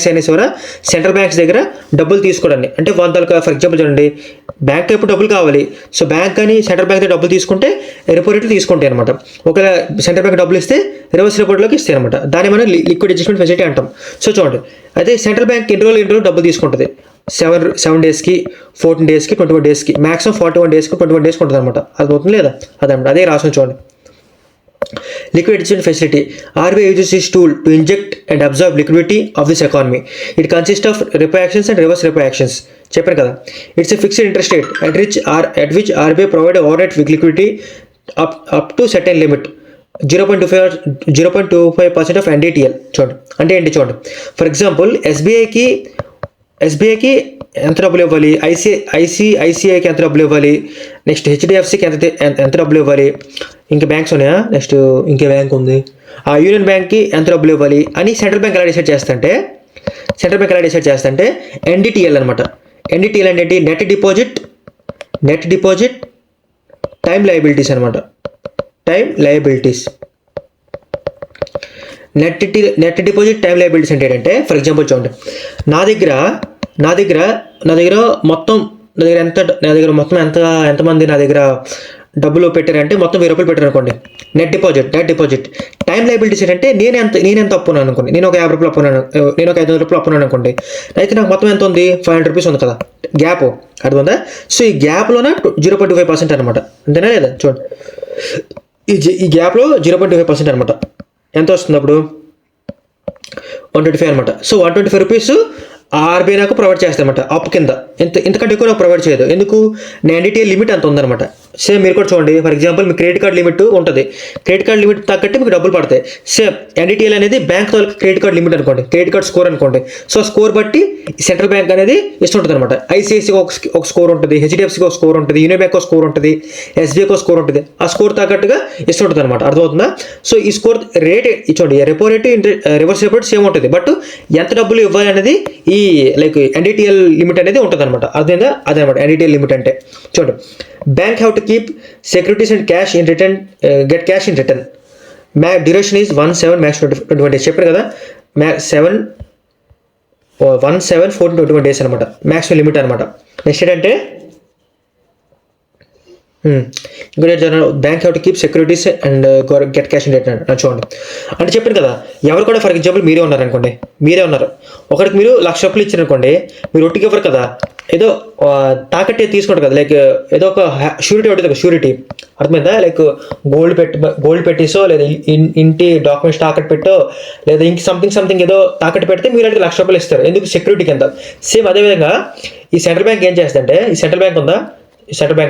అయినా కూడా సెంట్రల్ బ్యాంక్స్ దగ్గర డబ్బులు తీసుకోవడాన్ని, అంటే వాళ్ళకి ఫర్ ఎగ్జాంపుల్ చూడండి, బ్యాంక్ ఎప్పుడు డబ్బులు కావాలి, సో బ్యాంక్ కానీ సెంట్రల్ బ్యాంక్ డబ్బులు తీసుకుంటే రెపో రేట్లు తీసుకుంటాయి అనమాట. ఒకవేళ సెంట్రల్ బ్యాంక్ డబ్బులు ఇస్తే రివర్స్ రెపో రేట్లోకి ఇస్తాయి అనమాట. దాన్ని మనం లిక్విడ్ అడ్జస్ట్మెంట్ ఫెసిలిటీ అంటాం. సో చూడండి, అయితే సెంట్రల్ బ్యాంక్ ఇంటర్వల్ డబ్బులు తీసుకుంటుంది, 7 డేస్కి 14 డేస్కి 21 డేస్కి మ్యాక్సిమం 41 డేస్కి 21 డేస్కి ఉంటుంది అనమాట. అది అవుతుంది లేదా అదనమాట. అదే రాసిన చూడండి. Liquid adjustment facility. RBI uses this tool to inject and absorb liquidity of this economy. It consists of repo actions and reverse repo actions. చెప్పారు కదా. It's a fixed interest rate at which RBI provide overnight liquidity up to certain limit. 0.25% of NDTL. చూడండి అంటే ఏంటి చూడండి. For example ఎస్బీఐకి ఎంత డబ్బులు ఇవ్వాలి, ఐసిఐసిఐకి ఎంత డబ్బులు ఇవ్వాలి, నెక్స్ట్ హెచ్డిఎఫ్సికి ఎంత డబ్బులు ఇవ్వాలి, ఇంకా బ్యాంక్స్ ఉన్నాయా, నెక్స్ట్ ఇంకే బ్యాంక్ ఉంది, ఆ యూనియన్ బ్యాంక్కి ఎంత డబ్బులు ఇవ్వాలి అని సెంట్రల్ బ్యాంక్ ఎలా డిసైడ్ చేస్తుంటే ఎన్డిటిఎల్ అనమాట. ఎన్డిటిఎల్ అంటే ఏంటి, నెట్ డిపాజిట్ టైం లయబిలిటీస్ అనమాట. నెట్ డిపాజిట్ టైం లయబిలిటీస్ అంటే ఏంటంటే, ఫర్ ఎగ్జాంపుల్ చూడండి, నా దగ్గర మొత్తం ఎంతమంది నా దగ్గర డబ్బులు పెట్టారంటే మొత్తం 1000 రూపాయలు పెట్టారు అనుకోండి. నెట్ డిపాజిట్ టైం లయబిలిటీస్ ఏంటంటే నేను ఎంత అప్పున్నాను అనుకోండి, నేను ఒక 50 రూపాయలు అప్పున్నాను, నేను ఒక 500 రూపాయలు అప్పున్నాను అనుకోండి, అయితే నాకు మొత్తం ఎంత ఉంది, 500 రూపీస్ ఉంది కదా గ్యాప్, అర్థమైందా. సో ఈ గ్యాప్లోన 0.25% అనమాట. అంతేనా లేదా చూడండి, ఈ గ్యాప్లో 0.25% అనమాట. ఎంత వస్తుంది అప్పుడు 125 అనమాట. సో 125 రూపీస్ ఆర్బీఐ నాకు ప్రొవైడ్ చేస్తారనమాట అప్పు కింద. ఇంతకంటే ఎక్కువ నాకు ప్రొవైడ్ చేయదు. ఎందుకు, నా ఎన్డిటిఎల్ లిమిట్ అంత ఉందన్నమాట. సేమ్ మీరు కూడా చూడండి, for example me credit card limit ఉంటుంది, క్రెడిట్ కార్డ్ లిమిట్ తగ్గట్టు మీకు డబ్బులు పడతాయి. సేమ్ ఎన్డిటిఎల్ అనేది బ్యాంక్ క్రెడిట్ కార్డ్ లిమిట్ అనుకోండి, క్రెడిట్ కార్డ్ స్కోర్ అనుకోండి. సో స్కోర్ బట్టి సెంట్రల్ బ్యాంక్ అనేది ఇస్తుంటుంది అనమాట. ఐసిఐసికి ఒక స్కోర్ ఉంటుంది, హెచ్డిఎఫ్సికి ఒక స్కోర్ ఉంటుంది, యూనియన్ బ్యాంక్ ఒక స్కోర్ ఉంటుంది, ఎస్బీఐకి ఒక స్కోర్ ఉంటుంది. ఆ స్కోర్ తగ్గట్టుగా ఇస్తుంటుంది అనమాట. అర్థమవుతుందా. సో ఈ స్కోర్ రేట్ చూడండి, repo rate reverse repo rate same ఉంటుంది, బట్ ఎంత డబ్బులు ఇవ్వాలి అనేది ఈ లైక్ ఎన్డిటిఎల్ లిమిట్ అనేది ఉంటుంది అనమాట. అదేనా అదే అనమాట ఎన్డిటిఎల్ లిమిట్ అంటే. చూడండి, bank have to keep securities and cash in return, get cash in return. Duration is 17 max 21 days చెప్పారు కదా. 14 డేస్ అనమాట మ్యాక్సిమం లిమిట్ అనమాట. నెక్స్ట్ ఏంటంటే bank have to keep securities and get cash in return. చూడండి అంటే చెప్పాను కదా, ఎవరు కూడా ఫర్ ఎగ్జాంపుల్ మీరే ఉన్నారు, ఒకరికి మీరు 1,00,000 రూపాయలు ఇచ్చారనుకోండి, మీరు ఒట్టికి ఇవ్వరు కదా, ఏదో తాకట్టే తీసుకుంటారు కదా, లైక్ ఏదో ఒక షూరిటీ ఉంటుంది కదా, షూరిటీ అర్థమైందా, లైక్ గోల్డ్ పెట్టేసో లేదా ఇంటి డాక్యుమెంట్స్ తాకట్టు పెట్టో లేదా ఇంక సంథింగ్ ఏదో తాకట్టు పెడితే మీరు అంటే 1,00,000 రూపాయలు ఇస్తారు, ఎందుకు, సెక్యూరిటీ కింద. సేమ్ అదేవిధంగా ఈ సెంట్రల్ బ్యాంక్ ఏం చేస్తుందంటే, ఈ సెంట్రల్ బ్యాంక్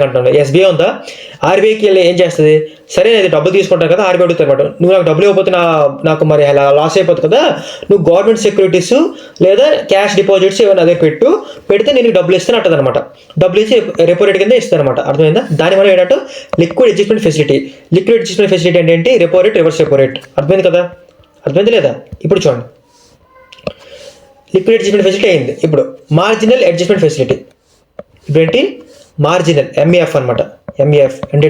అంటున్నాను, ఎస్బీఐ ఉందా, ఆర్బీఐకి వెళ్ళి ఏం చేస్తుంది, సరే అది డబ్బులు తీసుకుంటారు కదా, ఆర్బీఐ అడుగుతారు అనమాట, నువ్వు నాకు డబ్బులు ఇవ్వకపోతే నాకు మరి అలా లాస్ అయిపోతుంది కదా, నువ్వు గవర్నమెంట్ సెక్యూరిటీస్ లేదా క్యాష్ డిపాజిట్స్ ఏమైనా అదే పెడితే నేను డబ్బులు ఇస్తాను అంటుంది అనమాట. డబ్బులు ఇచ్చి రెపో రేట్ కింద ఇస్తాను అనమాట. అర్థమైందా. దాని వల్ల ఏంటంటే లిక్విడ్ అడ్జస్ట్మెంట్ ఫెసిలిటీ ఏంటంటే repo rate reverse repo rate. అర్థమైంది కదా, అర్థమైంది లేదా. ఇప్పుడు చూడండి, లిక్విడ్ అడ్జస్ట్మెంట్ ఫెసిలిటీ అయింది. ఇప్పుడు మార్జినల్ అడ్జస్ట్మెంట్ ఫెసిలిటీ. ఇప్పుడేంటి, మార్జినల్ ఎంఈఎఫ్ అనమాట. ఎంఈఎఫ్ అంటే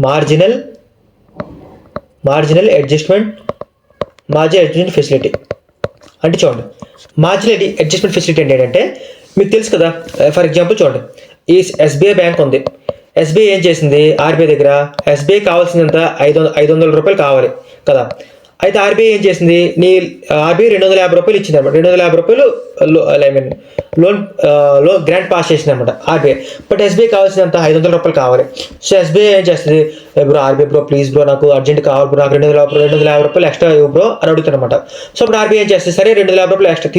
మార్జినల్ అడ్జస్ట్మెంట్ ఫెసిలిటీ అంటే చూడండి, మార్జినల్ అడ్జస్ట్మెంట్ ఫెసిలిటీ ఏంటంటే మీకు తెలుసు కదా. ఫర్ ఎగ్జాంపుల్ చూడండి, ఈ ఎస్బీఐ బ్యాంక్ ఉంది, ఎస్బీఐ ఏం చేసింది, ఆర్బీఐ దగ్గర ఎస్బీఐ కావాల్సినంత 500 రూపాయలు కావాలి కదా. అయితే ఆర్బీఐ ఏం చేసింది, ఆర్బీఐ 250 రూపాయలు ఇచ్చింది అనమాట. 250 రూపాయలు లోన్ గ్రాంట్ పాస్ చేసింది అనమాట ఆర్బీఐ. బట్ ఎస్బీఐ కావాల్సినంత 500 రూపాయలు కావాలి. సో ఎస్బీఐ ఏం చేస్తుంది, ఆర్బీఐ ప్లీజ్ నాకు అర్జెంట్ కావాలి నాకు 250 రూపాయలు ఎక్స్ట్రా బ్రో అని అడుగుతుంది అనమాట. సో అప్పుడు ఆర్బీఐ ఏం చేస్తుంది, సరే 250 రూపాయలు ఎక్స్ట్రా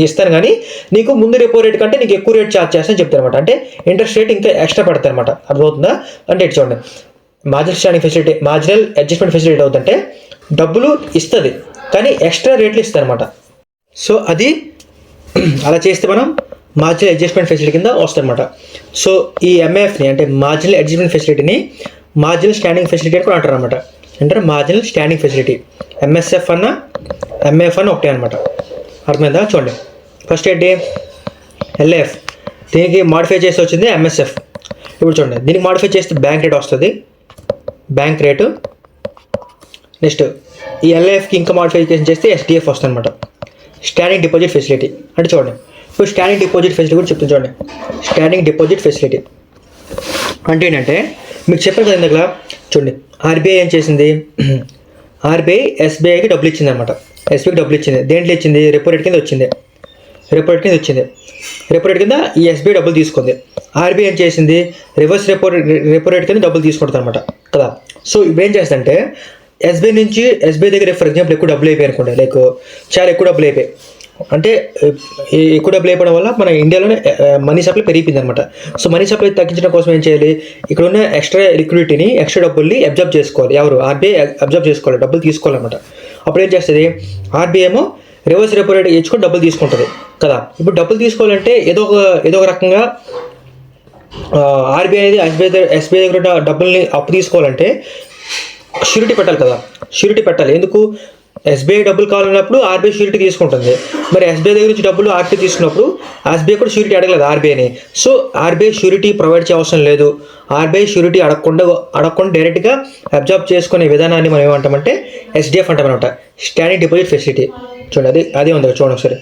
ఇస్తాను, కానీ నీకు ముందు రెపో రేట్ కంటే నీకు ఎక్కువ రేట్ ఛార్జ్ చేస్తాను చెప్తాను అనమాట. అంటే ఇంట్రెస్ట్ రేట్ ఇంకా ఎక్స్ట్రా పడుతుంది అనమాట. అర్థమవుతుందా. అంటే చూడండి, మార్జినల్ అడ్జస్ట్మెంట్ ఫెసిలిటీ అవుతుందంటే డబ్బులు ఇస్తుంది కానీ ఎక్స్ట్రా రేట్లు ఇస్తుంది అనమాట. సో అది అలా చేస్తే మనం మార్జినల్ అడ్జస్ట్మెంట్ ఫెసిలిటీ కింద వస్తుందన్నమాట. సో ఈ ఎంఏఎఫ్ని అంటే మార్జినల్ అడ్జస్ట్మెంట్ ఫెసిలిటీని మార్జినల్ స్టాండింగ్ ఫెసిలిటీ అని కూడా అంటారు అనమాట. అంటే మార్జినల్ స్టాండింగ్ ఫెసిలిటీ ఎంఎస్ఎఫ్ అన్న ఎంఏఎఫ్ అన్న ఒకటే అనమాట. అర్థమైందా. చూడండి, ఫస్ట్ ఏంటి ఎల్ఏఎఫ్, దీనికి మాడిఫై చేసి వచ్చింది ఎంఎస్ఎఫ్. ఇప్పుడు చూడండి, దీనికి మాడిఫై చేస్తే బ్యాంక్ రేట్ వస్తుంది, బ్యాంక్ రేటు. నెక్స్ట్ ఈ ఎల్ఐఎఫ్కి ఇంకా మాడిఫికేషన్ చేస్తే ఎస్డిఎఫ్ వస్తుంది అనమాట, స్టాండింగ్ డిపాజిట్ ఫెసిలిటీ. అంటే చూడండి, ఇప్పుడు స్టాండింగ్ డిపాజిట్ ఫెసిలిటీ కూడా చెప్తుంది. చూడండి, స్టాండింగ్ డిపాజిట్ ఫెసిలిటీ అంటే ఏంటంటే మీకు చెప్పాను కదా ఇందాక. చూడండి, ఆర్బీఐ ఏం చేసింది, ఆర్బీఐ ఎస్బీఐకి డబ్బులు ఇచ్చింది అనమాట. ఎస్బీఐకి డబ్బులు ఇచ్చింది, దేంట్లో ఇచ్చింది, రెపో రేట్ కింద వచ్చింది. రెపో రేట్ కింద వచ్చింది. రెపో రేట్ కింద ఈ ఎస్బీఐ డబ్బులు తీసుకుంది. ఆర్బీఐ ఏం చేసింది, రివర్స్ రెపో రేట్ కింద డబ్బులు తీసుకుంటుంది అనమాట కదా. సో ఇప్పుడు ఏం చేస్తుందంటే ఎస్బీఐ దగ్గర ఫర్ ఎగ్జాంపుల్ ఎక్కువ డబ్బులు అయిపోయి అనుకోండి, లైక్ చాలా ఎక్కువ డబ్బులు అయిపోయి, అంటే ఎక్కువ డబ్బులు అయిపోవడం వల్ల మన ఇండియాలోనే మనీ సప్లై పెరిగిపోయింది అనమాట. సో మనీ సప్లై తగ్గించడం కోసం ఏం చేయాలి, ఇక్కడ ఉన్న ఎక్స్ట్రా లిక్విడిటీని, ఎక్స్ట్రా డబ్బుల్ని అబ్జర్వ్ చేసుకోవాలి. ఎవరు, ఆర్బీఐ అబ్జర్వ్ చేసుకోవాలి, డబ్బులు తీసుకోవాలన్నమాట. అప్పుడు ఏం చేస్తుంది, ఆర్బీఐ ఏమో రివర్స్ రెపో రేట్ ఇచ్చుకొని డబ్బులు తీసుకుంటుంది కదా. ఇప్పుడు డబ్బులు తీసుకోవాలంటే ఏదో ఒక రకంగా ఆర్బీఐ అనేది ఎస్బీఐ దగ్గర డబ్బుల్ని అప్పు తీసుకోవాలంటే షూరిటీ పెట్టాలి కదా. షూరిటీ పెట్టాలి. ఎందుకు, ఎస్బీఐ డబ్బులు కావాలన్నప్పుడు ఆర్బీఐ షూరిటీ తీసుకుంటుంది. మరి ఎస్బీఐ దగ్గర నుంచి డబ్బులు ఆర్బీఐ తీసుకున్నప్పుడు ఎస్బీఐ కూడా షూరిటీ అడగలేదు ఆర్బీఐని. సో ఆర్బీఐ షూరిటీ ప్రొవైడ్ చేయ అవసరం లేదు. ఆర్బీఐ షూరిటీ అడగకుండా డైరెక్ట్గా అబ్జర్వ్ చేసుకునే విధానాన్ని మనం ఏమంటామంటే ఎస్డిఎఫ్ అంటామన్నమాట, స్టాండింగ్ డిపాజిట్ ఫెసిలిటీ. చూడండి అదే ఉంది, చూడండి ఒకసారి.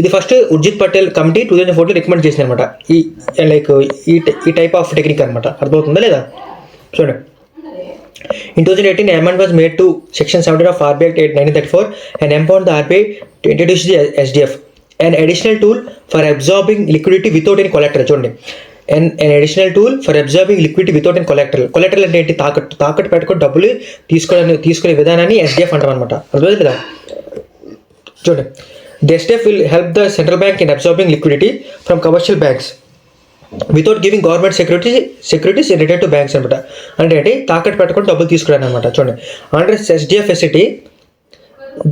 ఇది first Urjit Patel committee 2014 recommend చేసింది అనమాట. ఈ టైప్ ఆఫ్ టెక్నిక్ అనమాట. అర్థమవుతుందా లేదా, చూడండి. In 2018, an amendment was made to Section 17 of RBI Act 1934 and empowered the RBI to introduce the SDF, an additional tool for absorbing liquidity without any collateral. చూడండి, an additional tool for absorbing liquidity without any collateral. Collateral అంటే ఏంటి, తాకట్టు పెట్టుకొని డబ్బులు తీసుకునే విధానాన్ని SDF అంటాం అనమాట. అర్థమైంది కదా. చూడండి, the SDF will help the central bank in absorbing liquidity from commercial banks without giving government securities in return to banks అనమాట. అంటే తాకట్టు పెట్టుకొని డబ్బులు తీసుకురాను అనమాట. చూడండి, under SDF facility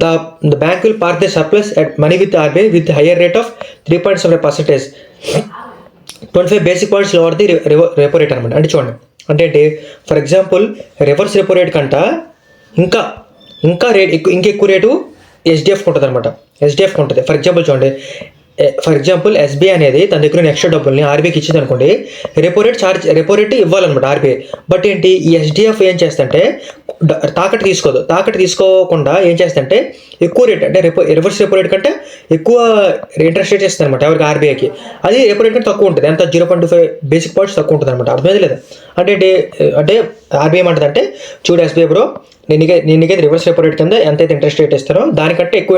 the bank will park the surplus at money with RBI with higher rate of 3.7%, 25 basic points lower the repo rate అనమాట. అంటే చూడండి, అంటే for example reverse repo rate కంట ఇంకా రేట్ ఇంకెక్కువ రేటు ఎస్డిఎఫ్ ఉంటుంది అనమాట. SDF ఉంటుంది. ఫర్ ఎగ్జాంపుల్ ఎస్బీఐ అనేది తన దగ్గర ఎక్స్ట్రా డబ్బుల్ని ఆర్బీఐకి ఇచ్చింది అనుకోండి, రెపో రేట్ ఇవ్వాలన్నమాట ఆర్బీఐ. బట్ ఏంటి, ఈ ఎస్డిఎఫ్ ఏం చేస్తుంటే తాకట్టు తీసుకోకుండా ఏం చేస్తుంటే ఎక్కువ రేట్, అంటే రివర్స్ రెపో రేట్ కంటే ఎక్కువ ఇంట్రెస్ట్ రేట్ ఇస్తుంది అనమాట ఎవరికి, ఆర్బీఐకి. అది రెపో రేట్ కంటే తక్కువ ఉంటుంది, ఎంత 0.25 బేసిక్ పాయింట్స్ తక్కువ ఉంటుంది అనమాట. అర్థమైంది లేదా. అంటే ఆర్బీఐ ఏమంటుందంటే, చూడు ఎస్బీఐ బ్రో, నేను రివర్స్ రెపో రేట్ కింద ఎంతైతే ఇంట్రెస్ట్ రేట్ ఇస్తానో దానికంటే ఎక్కువ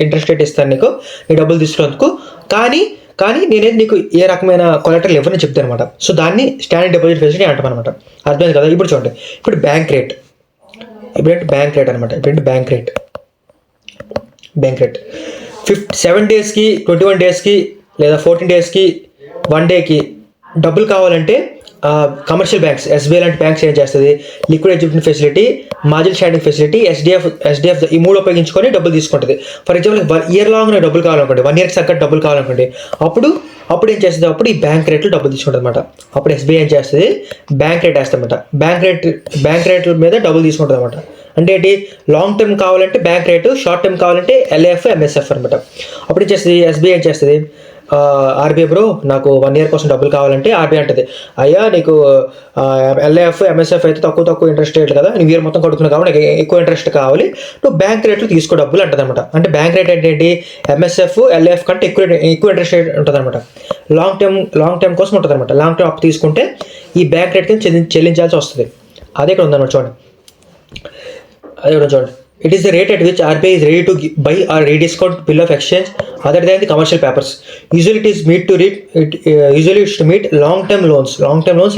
ఇంట్రెస్ట్ రేట్ ఇస్తాను నీకు, నీ డబ్బులు తీసుకున్నందుకు. కానీ నేనేది నీకు ఏ రకమైన కొలెటరల్ ఇవ్వని చెప్తాను అనమాట. సో దాన్ని స్టాండింగ్ డిపాజిట్ ఫెసిలిటీ అంటాం అనమాట. అర్థమైంది కదా. ఇప్పుడు చూడండి, ఇప్పుడు బ్యాంక్ రేట్ అనమాట. బ్యాంక్ రేట్ 7 డేస్కి, 21 డేస్కి లేదా 14 డేస్కి, 1 డేకి డబ్బులు కావాలంటే కమర్షియల్ బ్యాంక్స్, ఎస్బీఐ లాంటి బ్యాంక్స్ ఏం చేస్తుంది, liquid exhibition facility, margin standing facility, SDF ఈ 3 ఉపయోగించుకొని డబ్బులు తీసుకుంటుంది. ఫర్ ఎగ్జాంపుల్ 1 ఇయర్ లాంగ్ డబ్బులు కావాలనుకోండి, 1 ఇయర్కి తగ్గట్టు డబ్బులు కావాలనుకోండి, అప్పుడు ఏం చేస్తుంది, అప్పుడు ఈ బ్యాంక్ రేట్లు డబ్బులు తీసుకుంటుంది అనమాట. అప్పుడు ఎస్బీఐ ఏం చేస్తుంది, బ్యాంక్ రేట్ వేస్తామన్నమాట. బ్యాంక్ రేట్ల మీద డబ్బులు తీసుకుంటుంది అనమాట. అంటే ఏంటి, లాంగ్ టర్మ్ కావాలంటే బ్యాంక్ రేటు, షార్ట్ టర్మ్ కావాలంటే ఎల్ఏఎఫ్, ఎంఎస్ఎఫ్ అనమాట. అప్పుడు ఏం చేస్తుంది, ఎస్బీఐ ఏం చేస్తుంది, ఆర్బీఐ బ్రో నాకు 1 ఇయర్ కోసం డబ్బులు కావాలంటే ఆర్బీఐ అంటది, అయ్యా నీకు ఎల్ఐఎఫ్, ఎంఎస్ఎఫ్ అయితే తక్కువ ఇంట్రెస్ట్ రేట్లు కదా, నువ్వు ఇయర్ మొత్తం కడుతున్నావు కాబట్టి నాకు ఎక్కువ ఇంట్రెస్ట్ కావాలి, నువ్వు బ్యాంక్ రేట్లు తీసుకో డబ్బులు అంటది అనమాట. అంటే బ్యాంక్ రేట్ ఏంటి, ఎంఎస్ఎఫ్, ఎల్ఐఎఫ్ కంటే ఎక్కువ ఇంట్రెస్ట్ రేట్ ఉంటుంది అనమాట. లాంగ్ టర్మ్ కోసం ఉంటుంది అనమాట. లాంగ్ టర్మ్ అప్పు తీసుకుంటే ఈ బ్యాంక్ రేట్ కింద చెల్లించాల్సి వస్తుంది. అదే ఇక్కడ ఉందన్నమాట. చూడండి, it is the rate at which RBI is ready to buy or rediscount bill of exchange other than the commercial papers. Usually it is to meet long-term loans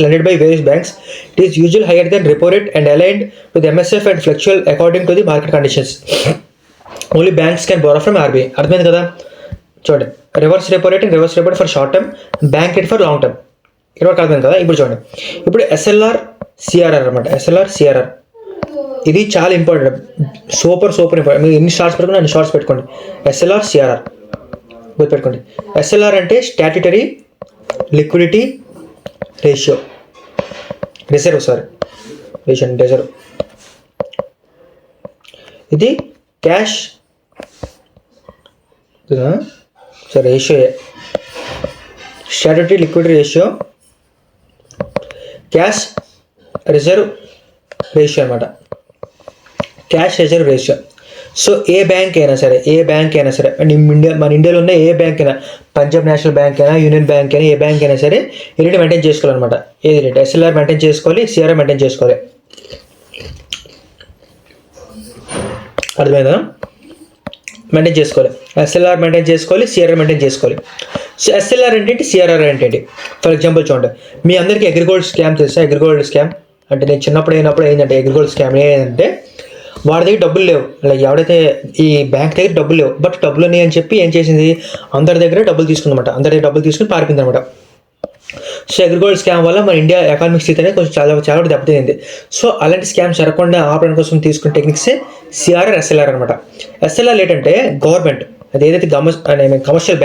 lended by various banks. It is usually higher than repo rate and aligned with MSF and fluctual according to the market conditions. Only banks can borrow from RBI. అర్థమైంది కదా. చూడండి, reverse repo rate for short term, bank rate for long term. ఇక్కడ అర్థమైంది కదా. ఇప్పుడు చూడండి, ఇప్పుడు SLR CRR అనమాట. ఎస్ఎల్ఆర్ సిఆర్ఆర్ ఇది చాలా ఇంపార్టెంట్, సూపర్ ఇంపార్టెంట్. మీరు ఎన్ని షార్ట్స్ పెట్టుకోండి అన్ని షార్ట్స్ పెట్టుకోండి. ఎస్ఎల్ఆర్ సిఆర్ఆర్ గుర్తుపెట్టుకోండి. ఎస్ఎల్ఆర్ అంటే స్టాట్యుటరీ లిక్విడిటీ రిజర్వ్. ఇది cash ratio, statutory liquidity ratio, cash reserve ratio అనమాట. Cash reserve ratio. సో ఏ బ్యాంక్ అయినా సరే మన ఇండియాలో ఉన్న ఏ బ్యాంక్ అయినా, పంజాబ్ నేషనల్ బ్యాంక్ అయినా, యూనియన్ బ్యాంక్ అయినా, ఏ బ్యాంక్ అయినా సరే ఈ రేట్ మెయింటైన్ చేసుకోవాలన్నమాట. ఏది రేట్, ఎస్ఎల్ఆర్ మెయింటైన్ చేసుకోవాలి, సిఆర్ఆర్ మెయింటైన్ చేసుకోవాలి. అర్థమైందా. మెయింటైన్ చేసుకోవాలి, ఎస్ఎల్ఆర్ మెయింటైన్ చేసుకోవాలి, సిఆర్ఆర్ మెయింటైన్ చేసుకోవాలి. సో ఎస్ఎల్ఆర్ ఏంటంటే, సిఆర్ఆర్ ఏంటంటే, ఫర్ ఎగ్జాంపుల్ చూడండి, మీ అందరికీ అగ్రిగోల్డ్ స్కామ్ తెలుసా? అగ్రిగోల్డ్ స్కామ్ అంటే నేను చిన్నప్పుడు అయినప్పుడు ఏంటంటే అగ్రిగోల్డ్ స్కామ్ ఏంటంటే వాడి దగ్గర డబ్బులు లేవు, లైక్ ఎవడైతే ఈ బ్యాంక్ దగ్గర డబ్బులు లేవు, బట్ డబ్బులు ఉన్నాయి అని చెప్పి ఏం చేసింది, అందరి దగ్గర డబ్బులు తీసుకుందన్నమాట, అందరి దగ్గర డబ్బులు తీసుకుని పారిపోయింది అనమాట. సో అగ్రిగోల్డ్ స్కామ్ వల్ల మన ఇండియా ఎకానమిక్ స్థితి అనేది కొంచెం చాలా దెబ్బతింది. సో అలాంటి స్కామ్స్ జరగకుండా ఆపడం కోసం తీసుకున్న టెక్నిక్సే సిఆర్ఆర్, ఎస్ఎల్ఆర్ అనమాట. ఎస్ఎల్ఆర్ ఏంటంటే గవర్నమెంట్ అది ఏదైతే కమర్షియల్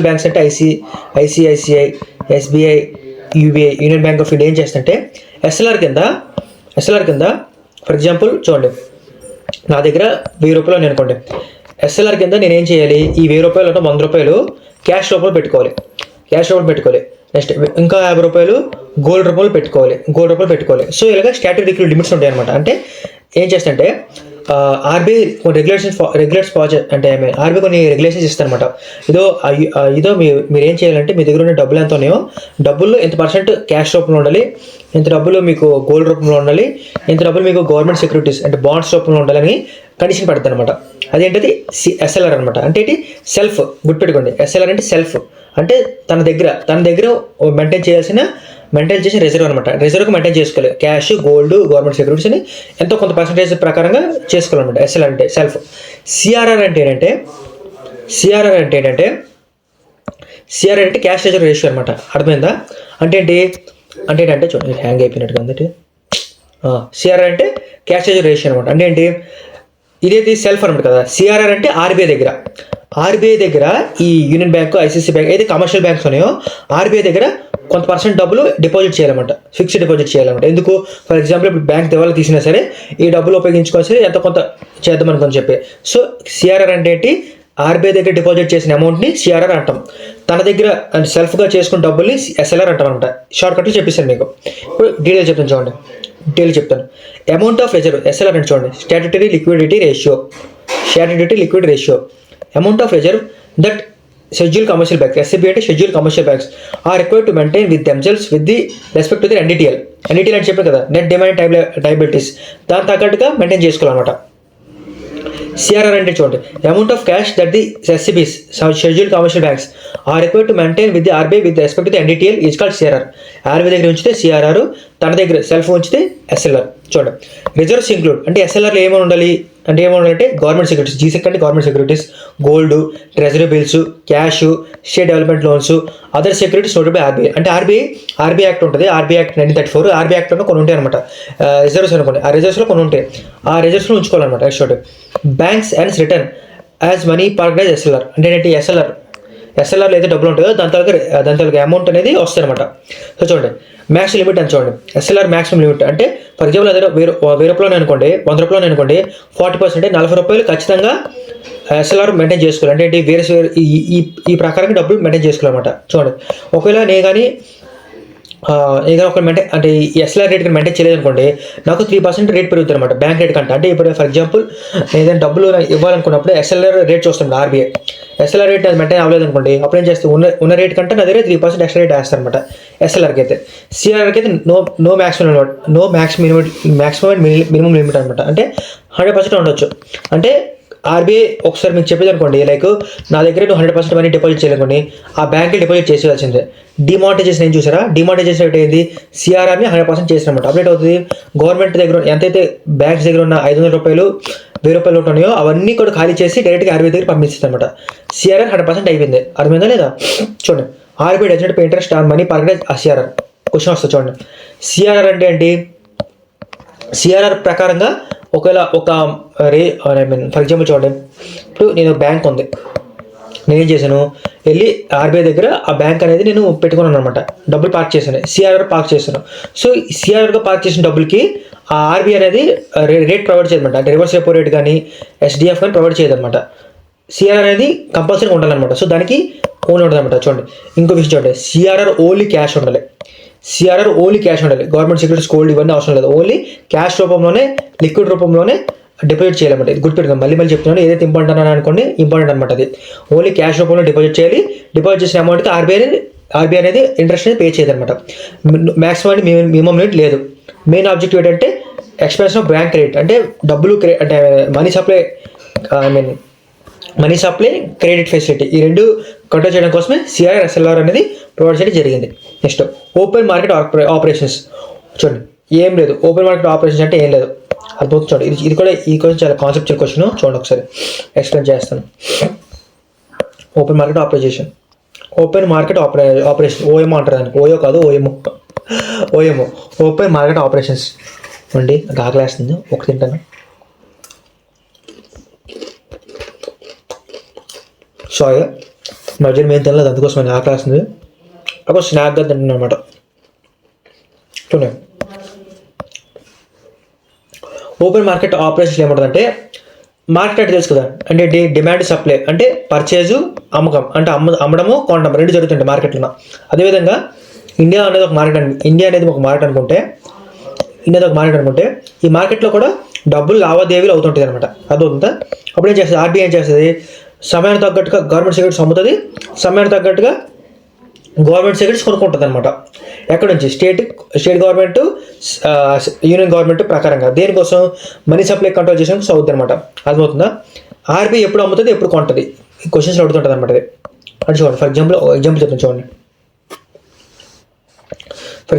బ్యాంక్స్ అంటే ICICI, SBI, UBI, union bank of India ఏం చేస్తుంటే ఎస్ఎల్ఆర్ కింద ఫర్ ఎగ్జాంపుల్ చూడండి, నా దగ్గర 1000 రూపాయలు అని అనుకోండి, ఎస్ఎల్ఆర్ కింద నేను ఏం చేయాలి, ఈ 1000 రూపాయలు అంటే 100 రూపాయలు క్యాష్ రూపంలో పెట్టుకోవాలి. నెక్స్ట్ ఇంకా 50 రూపాయలు గోల్డ్ రూపంలో పెట్టుకోవాలి. సో ఇలాగ స్టాట్యూటరీ లిమిట్స్ ఉంటాయి అనమాట. అంటే ఏం చేస్తుంటే ఆర్బీఐ రెగ్యులేట్స్ అంటే ఆర్బీఐ కొన్ని రెగ్యులేషన్స్ ఇస్తారనమాట. ఇదో మీరు ఏం చేయాలంటే మీ దగ్గర ఉన్న డబ్బులు ఎంత ఉన్నాయో డబ్బుల్లో ఎంత పర్సెంట్ క్యాష్ రూపంలో ఉండాలి, ఇంత డబ్బులు మీకు గోల్డ్ రూపంలో ఉండాలి, ఇంత డబ్బులు మీకు గవర్నమెంట్ సెక్యూరిటీస్ అంటే బాండ్స్ రూపంలో ఉండాలని కండిషన్ పడుతుంది అనమాట. అదేంటది ఎస్ఎల్ఆర్ అనమాట. అంటే ఏంటి, సెల్ఫ్. గుర్తుపెట్టుకోండి, ఎస్ఎల్ఆర్ అంటే సెల్ఫ్ అంటే తన దగ్గర మెయింటైన్ చేసిన రిజర్వ్ అనమాట. రిజర్వ్కి మెయింటైన్ చేసుకోవాలి, క్యాష్, గోల్డ్, గవర్నమెంట్ సెక్యూరిటీస్ని ఎంతో కొంత పర్సెంటేజ్ ప్రకారంగా చేసుకోవాలన్నమాట. ఎస్ఎల్ఆర్ అంటే సెల్ఫ్. సిఆర్ఆర్ అంటే క్యాష్ రిజర్వ్ రేషియో అనమాట. అర్థమైందా? అంటే ఏంటంటే చూడండి, హ్యాంగ్ అయిపోయినట్టుగా అందుకే. సిఆర్ఆర్ అంటే క్యాష్ రిజర్వ్ రేషియో అనమాట. అంటే ఏంటి, ఇదేది సెల్ఫ్ అనమాట కదా. సిఆర్ఆర్ అంటే ఆర్బీఐ దగ్గర ఈ యూనియన్ బ్యాంక్, ఐసిఐసిఐ బ్యాంక్ అయితే కమర్షియల్ బ్యాంక్స్ ఉన్నాయో ఆర్బీఐ దగ్గర కొంత పర్సెంట్ డబ్బులు డిపాజిట్ చేయాలన్నమాట, ఫిక్స్డ్ డిపాజిట్ చేయాలన్నమాట. ఎందుకు, ఫర్ ఎగ్జాంపుల్ ఇప్పుడు బ్యాంక్ దివాళా తీసినా సరే ఈ డబ్బులు ఉపయోగించుకొని సరే ఎంత కొంత చేద్దాం అనుకొని చెప్పి. సో సిఆర్ఆర్ అంటే ఏంటి, ఆర్బీఐ దగ్గర డిపాజిట్ చేసిన అమౌంట్ని సిఆర్ఆర్ అంటాం. తన దగ్గర సెల్ఫ్గా చేసుకున్న డబ్బుల్ని ఎస్ఎల్ఆర్ అంటాం అనమాట. షార్ట్ కట్లు చెప్పిస్తాను మీకు. ఇప్పుడు డీటెయిల్ చెప్తాను. అమౌంట్ ఆఫ్ రిజర్వ్ ఎస్ఎల్ఆర్ అంటే చూడండి, statutory liquidity ratio. Amount of reserve that scheduled commercial banks, SCB అంటే scheduled commercial banks are required to maintain with themselves with the respect to the NDTL అంటే చెప్పాను కదా, net demand liabilities, దాని తగ్గట్టుగా maintain చేసుకోవాలన్నమాట. CRR అంటే చూడండి, amount of cash that the SCBs scheduled commercial banks are required to maintain with the RBI with respect to the NDTL is called CRR. RBI దగ్గర ఉంచితే సిఆర్ఆర్, తన దగ్గర self ఉంచితే ఎస్ఎల్ఆర్. చూడండి, రిజర్వ్స్ ఇంక్లూడ్ అంటే ఎస్ఎల్ఆర్లో ఏమైనా ఉండాలి అంటే గవర్నమెంట్ సెక్యూరిటీస్, జీసెక్ అంటే government securities, gold, treasury bills, cash, state development loans, other securities noted by RBI. అంటే ఆర్బీఐ యాక్ట్ ఉంటుంది, ఆర్బీఐ యాక్ట్ 1934. ఆర్బీఐ యాక్ట్లో కొన్ని ఉంటాయి అనమాట రిజర్వ్స్ అనుకోండి, ఆ రిజర్వ్స్లో కొన్ని ఉంటాయి, ఆ రిజర్వ్స్లో ఉంచుకోవాలన్నమాట. Next banks and return as money parked as SLR. అంటే ఏంటి, ఎస్ఎల్ఆర్లో అయితే డబ్బులు ఉంటుందో దాని తాలూకా అమౌంట్ అనేది వస్తుంది అనమాట. సో చూడండి, మ్యాక్స్ లిమిట్ అని చూడండి, ఎస్ఎల్ఆర్ మ్యాక్సిమం లిమిట్. అంటే ఫర్ ఎగ్జాంపుల్ అదే 1000 రూపాయలు అనుకోండి, 100 రూపాయలు అనుకోండి, 40% అంటే 40 రూపాయలు ఖచ్చితంగా ఎస్ఎల్ఆర్ మెయింటైన్ చేసుకోవాలి. అంటే ఏంటి, వేరే ఈ ప్రకారంగా డబ్బులు మెయింటైన్ చేసుకోవాలన్నమాట. చూడండి, ఒకవేళ నేను కానీ ఏదైనా ఒక మెయింటైన్ అంటే ఈ ఎస్ఎల్ఆర్ రేట్ కానీ మెయింటైన్ చేయలేదు అనుకోండి, నాకు 3% రేట్ పెరుగుతుంది అనమాట బ్యాంక్ రేట్ కంటే. అంటే ఇప్పుడు ఫర్ ఎగ్జాంపుల్ ఏదైనా డబ్బులు ఇవ్వాలనుకున్నప్పుడు ఎస్ఎల్ఆర్ రేట్ చూస్తుంది ఆర్బీఐ. ఎస్ఎల్ఆర్ రేట్ అది మెయింటైన్ అవ్వలేదు అనుకోండి, అప్పుడు ఏం చేస్తే ఉన్న రేట్ కంటే నా దగ్గర 3% ఎక్స్ట్రా రేట్ వేస్తారు అనమాట ఎస్ఎల్ఆర్కి అయితే. సిఆర్ఆర్కి అయితే no maximum and minimum limit అనమాట. అంటే 100% ఉండొచ్చు. అంటే ఆర్బీఐ ఒకసారి మీకు చెప్పేది అనుకోండి, లైక్ నా దగ్గర నువ్వు 100% మనీ డిపాజిట్ చేయాలనుకోండి, ఆ బ్యాంక్కి డిపాజిట్ చేసేయాల్సిందే. డిమానిటైజేషన్ ఏం చూసారా, డిమానిటైజేషన్ అంటే ఏంది, సిఆర్ఆర్ని 100% చేసినమాట. అప్డేట్ అవుతుంది. గవర్నమెంట్ దగ్గర ఎంతైతే బ్యాంక్స్ దగ్గర ఉన్న 500 రూపాయలు 1000 రూపాయలు ఉన్నాయో అవన్నీ కూడా ఖాళీ చేసి డైరెక్ట్గా ఆర్బీఐ దగ్గర పంపిస్తుంది అనమాట. సిఆర్ఆర్ 100% అయిపోయింది. అర్థమైందా లేదా? చూడండి, RBI doesn't pay interest on money parked as CRR. Question వస్తుంది చూడండి, సిఆర్ఆర్ అంటే ఏంటి, సిఆర్ఆర్ ప్రకారంగా ఒకవేళ ఫర్ ఎగ్జాంపుల్ చూడండి, ఇప్పుడు నేను బ్యాంక్ ఉంది, నేనేం చేశాను, వెళ్ళి ఆర్బీఐ దగ్గర ఆ బ్యాంక్ అనేది నేను పెట్టుకున్నాను అనమాట, డబ్బులు పార్క్ చేశాను, సిఆర్ఆర్ పార్క్ చేశాను. సో సిఆర్ఆర్గా పార్క్ చేసిన డబ్బులకి ఆ ఆర్బీఐ అనేది రేట్ ప్రొవైడ్ చేయదన్నమాట. అంటే రివర్స్ రెపో రేట్ కానీ ఎస్డిఎఫ్ కానీ ప్రొవైడ్ చేయదన్నమాట. సిఆర్ఆర్ అనేది కంపల్సరీగా ఉండాలన్నమాట. సో దానికి ఓన్ ఉంటుంది అనమాట. చూడండి, ఇంకో విషయం చూడండి, సిఆర్ఆర్ ఓన్లీ క్యాష్ ఉండాలి. గవర్నమెంట్ సెక్యూరిటీస్, గోల్డ్ ఇవన్నీ అవసరం లేదు. ఓన్లీ క్యాష్ రూపంలోనే, లిక్విడ్ రూపంలోనే డిపాజిట్ చేయాలన్నమాట. ఇది గుర్తుపెట్టుకోండి. మళ్ళీ చెప్తున్నాను, ఏదైతే ఇంపార్టెంట్ అని అనుకోండి, ఇంపార్టెంట్ అనమాట. అది ఓన్లీ క్యాష్ రూపంలో డిపాజిట్ చేయాలి. డిపాజిట్ చేసిన అమౌంట్కి ఆర్బీఐ అనేది ఇంట్రెస్ట్ అనేది పే చేయదన్నమాట. మ్యాక్సిమం అంటే మినిమం లిమిట్ లేదు. మెయిన్ ఆబ్జెక్టివ్ ఏంటంటే ఎక్స్పెన్షన్ ఆఫ్ బ్యాంక్ క్రెడిట్, అంటే డబ్బులు అంటే money supply money supply, credit facility, ఈ రెండు కంట్రోల్ చేయడం కోసమే సిఆర్ఆర్ ఎస్ఎల్ఆర్ అనేది ప్రొవైడ్ చేయడం జరిగింది. Next open market operations. చూడండి, ఏం లేదు. ఓపెన్ మార్కెట్ ఆపరేషన్స్ అంటే ఏం లేదు, అర్థమవుతుంది. చూడండి, ఇది కూడా ఈ క్వశ్చన్ చాలా కాన్సెప్చువల్ క్వశ్చన్. చూడండి, ఒకసారి ఎక్స్ప్లెయిన్ చేస్తాను. Open market operation, open market operation, OMO అంటారు దానికి. ఓయో కాదు, ఓఎంఓ, ఓపెన్ మార్కెట్ ఆపరేషన్స్. అండి ఆకలేస్తుంది, ఒకటి తింటాను. సారీ, మధ్యలో మేము తినలేదు, అందుకోసం నేను ఆకలేస్తుంది. అప్పుడు స్నాక్గా తింటున్నాను అనమాట. చూడండి, ఓపెన్ మార్కెట్ ఆపరేషన్స్ ఏమంటుందంటే, మార్కెట్ అంటే తెలుసు కదా, అంటే డిమాండ్ సప్లై అంటే పర్చేజు అమ్మకం, అంటే అమ్మడము కొనడం రెండు జరుగుతుంటాయి మార్కెట్లో. అదేవిధంగా ఇండియా అనేది ఒక మార్కెట్ అనుకుంటే ఈ మార్కెట్లో కూడా డబ్బులు లావాదేవీలు అవుతుంటుంది అనమాట. అదవుతుందా? అప్పుడు ఏం చేస్తుంది, ఆర్బీఐ ఏం చేస్తుంది, సమయానికి తగ్గట్టుగా గవర్నమెంట్ సెక్యూరిటీస్ అమ్ముతుంది, సమయానికి తగ్గట్టుగా గవర్నమెంట్ సెక్యూరిటీస్ కొనుక్కుంటుంది అనమాట. ఎక్కడి నుంచి? స్టేట్ గవర్నమెంట్, యూనియన్ గవర్నమెంట్ ప్రకారంగా. దేనికోసం? మనీ సప్లై కంట్రోల్ చేయడానికి అవుతుంది అనమాట. అర్థమవుతుందా? ఆర్బీఐ ఎప్పుడు అమ్ముతుంది, ఎప్పుడు కొంటుంది, ఈ క్వశ్చన్స్ అడుగుతుంటుంది అనమాట. అది చూడండి, ఫర్ ఎగ్జాంపుల్ చెప్తాను చూడండి.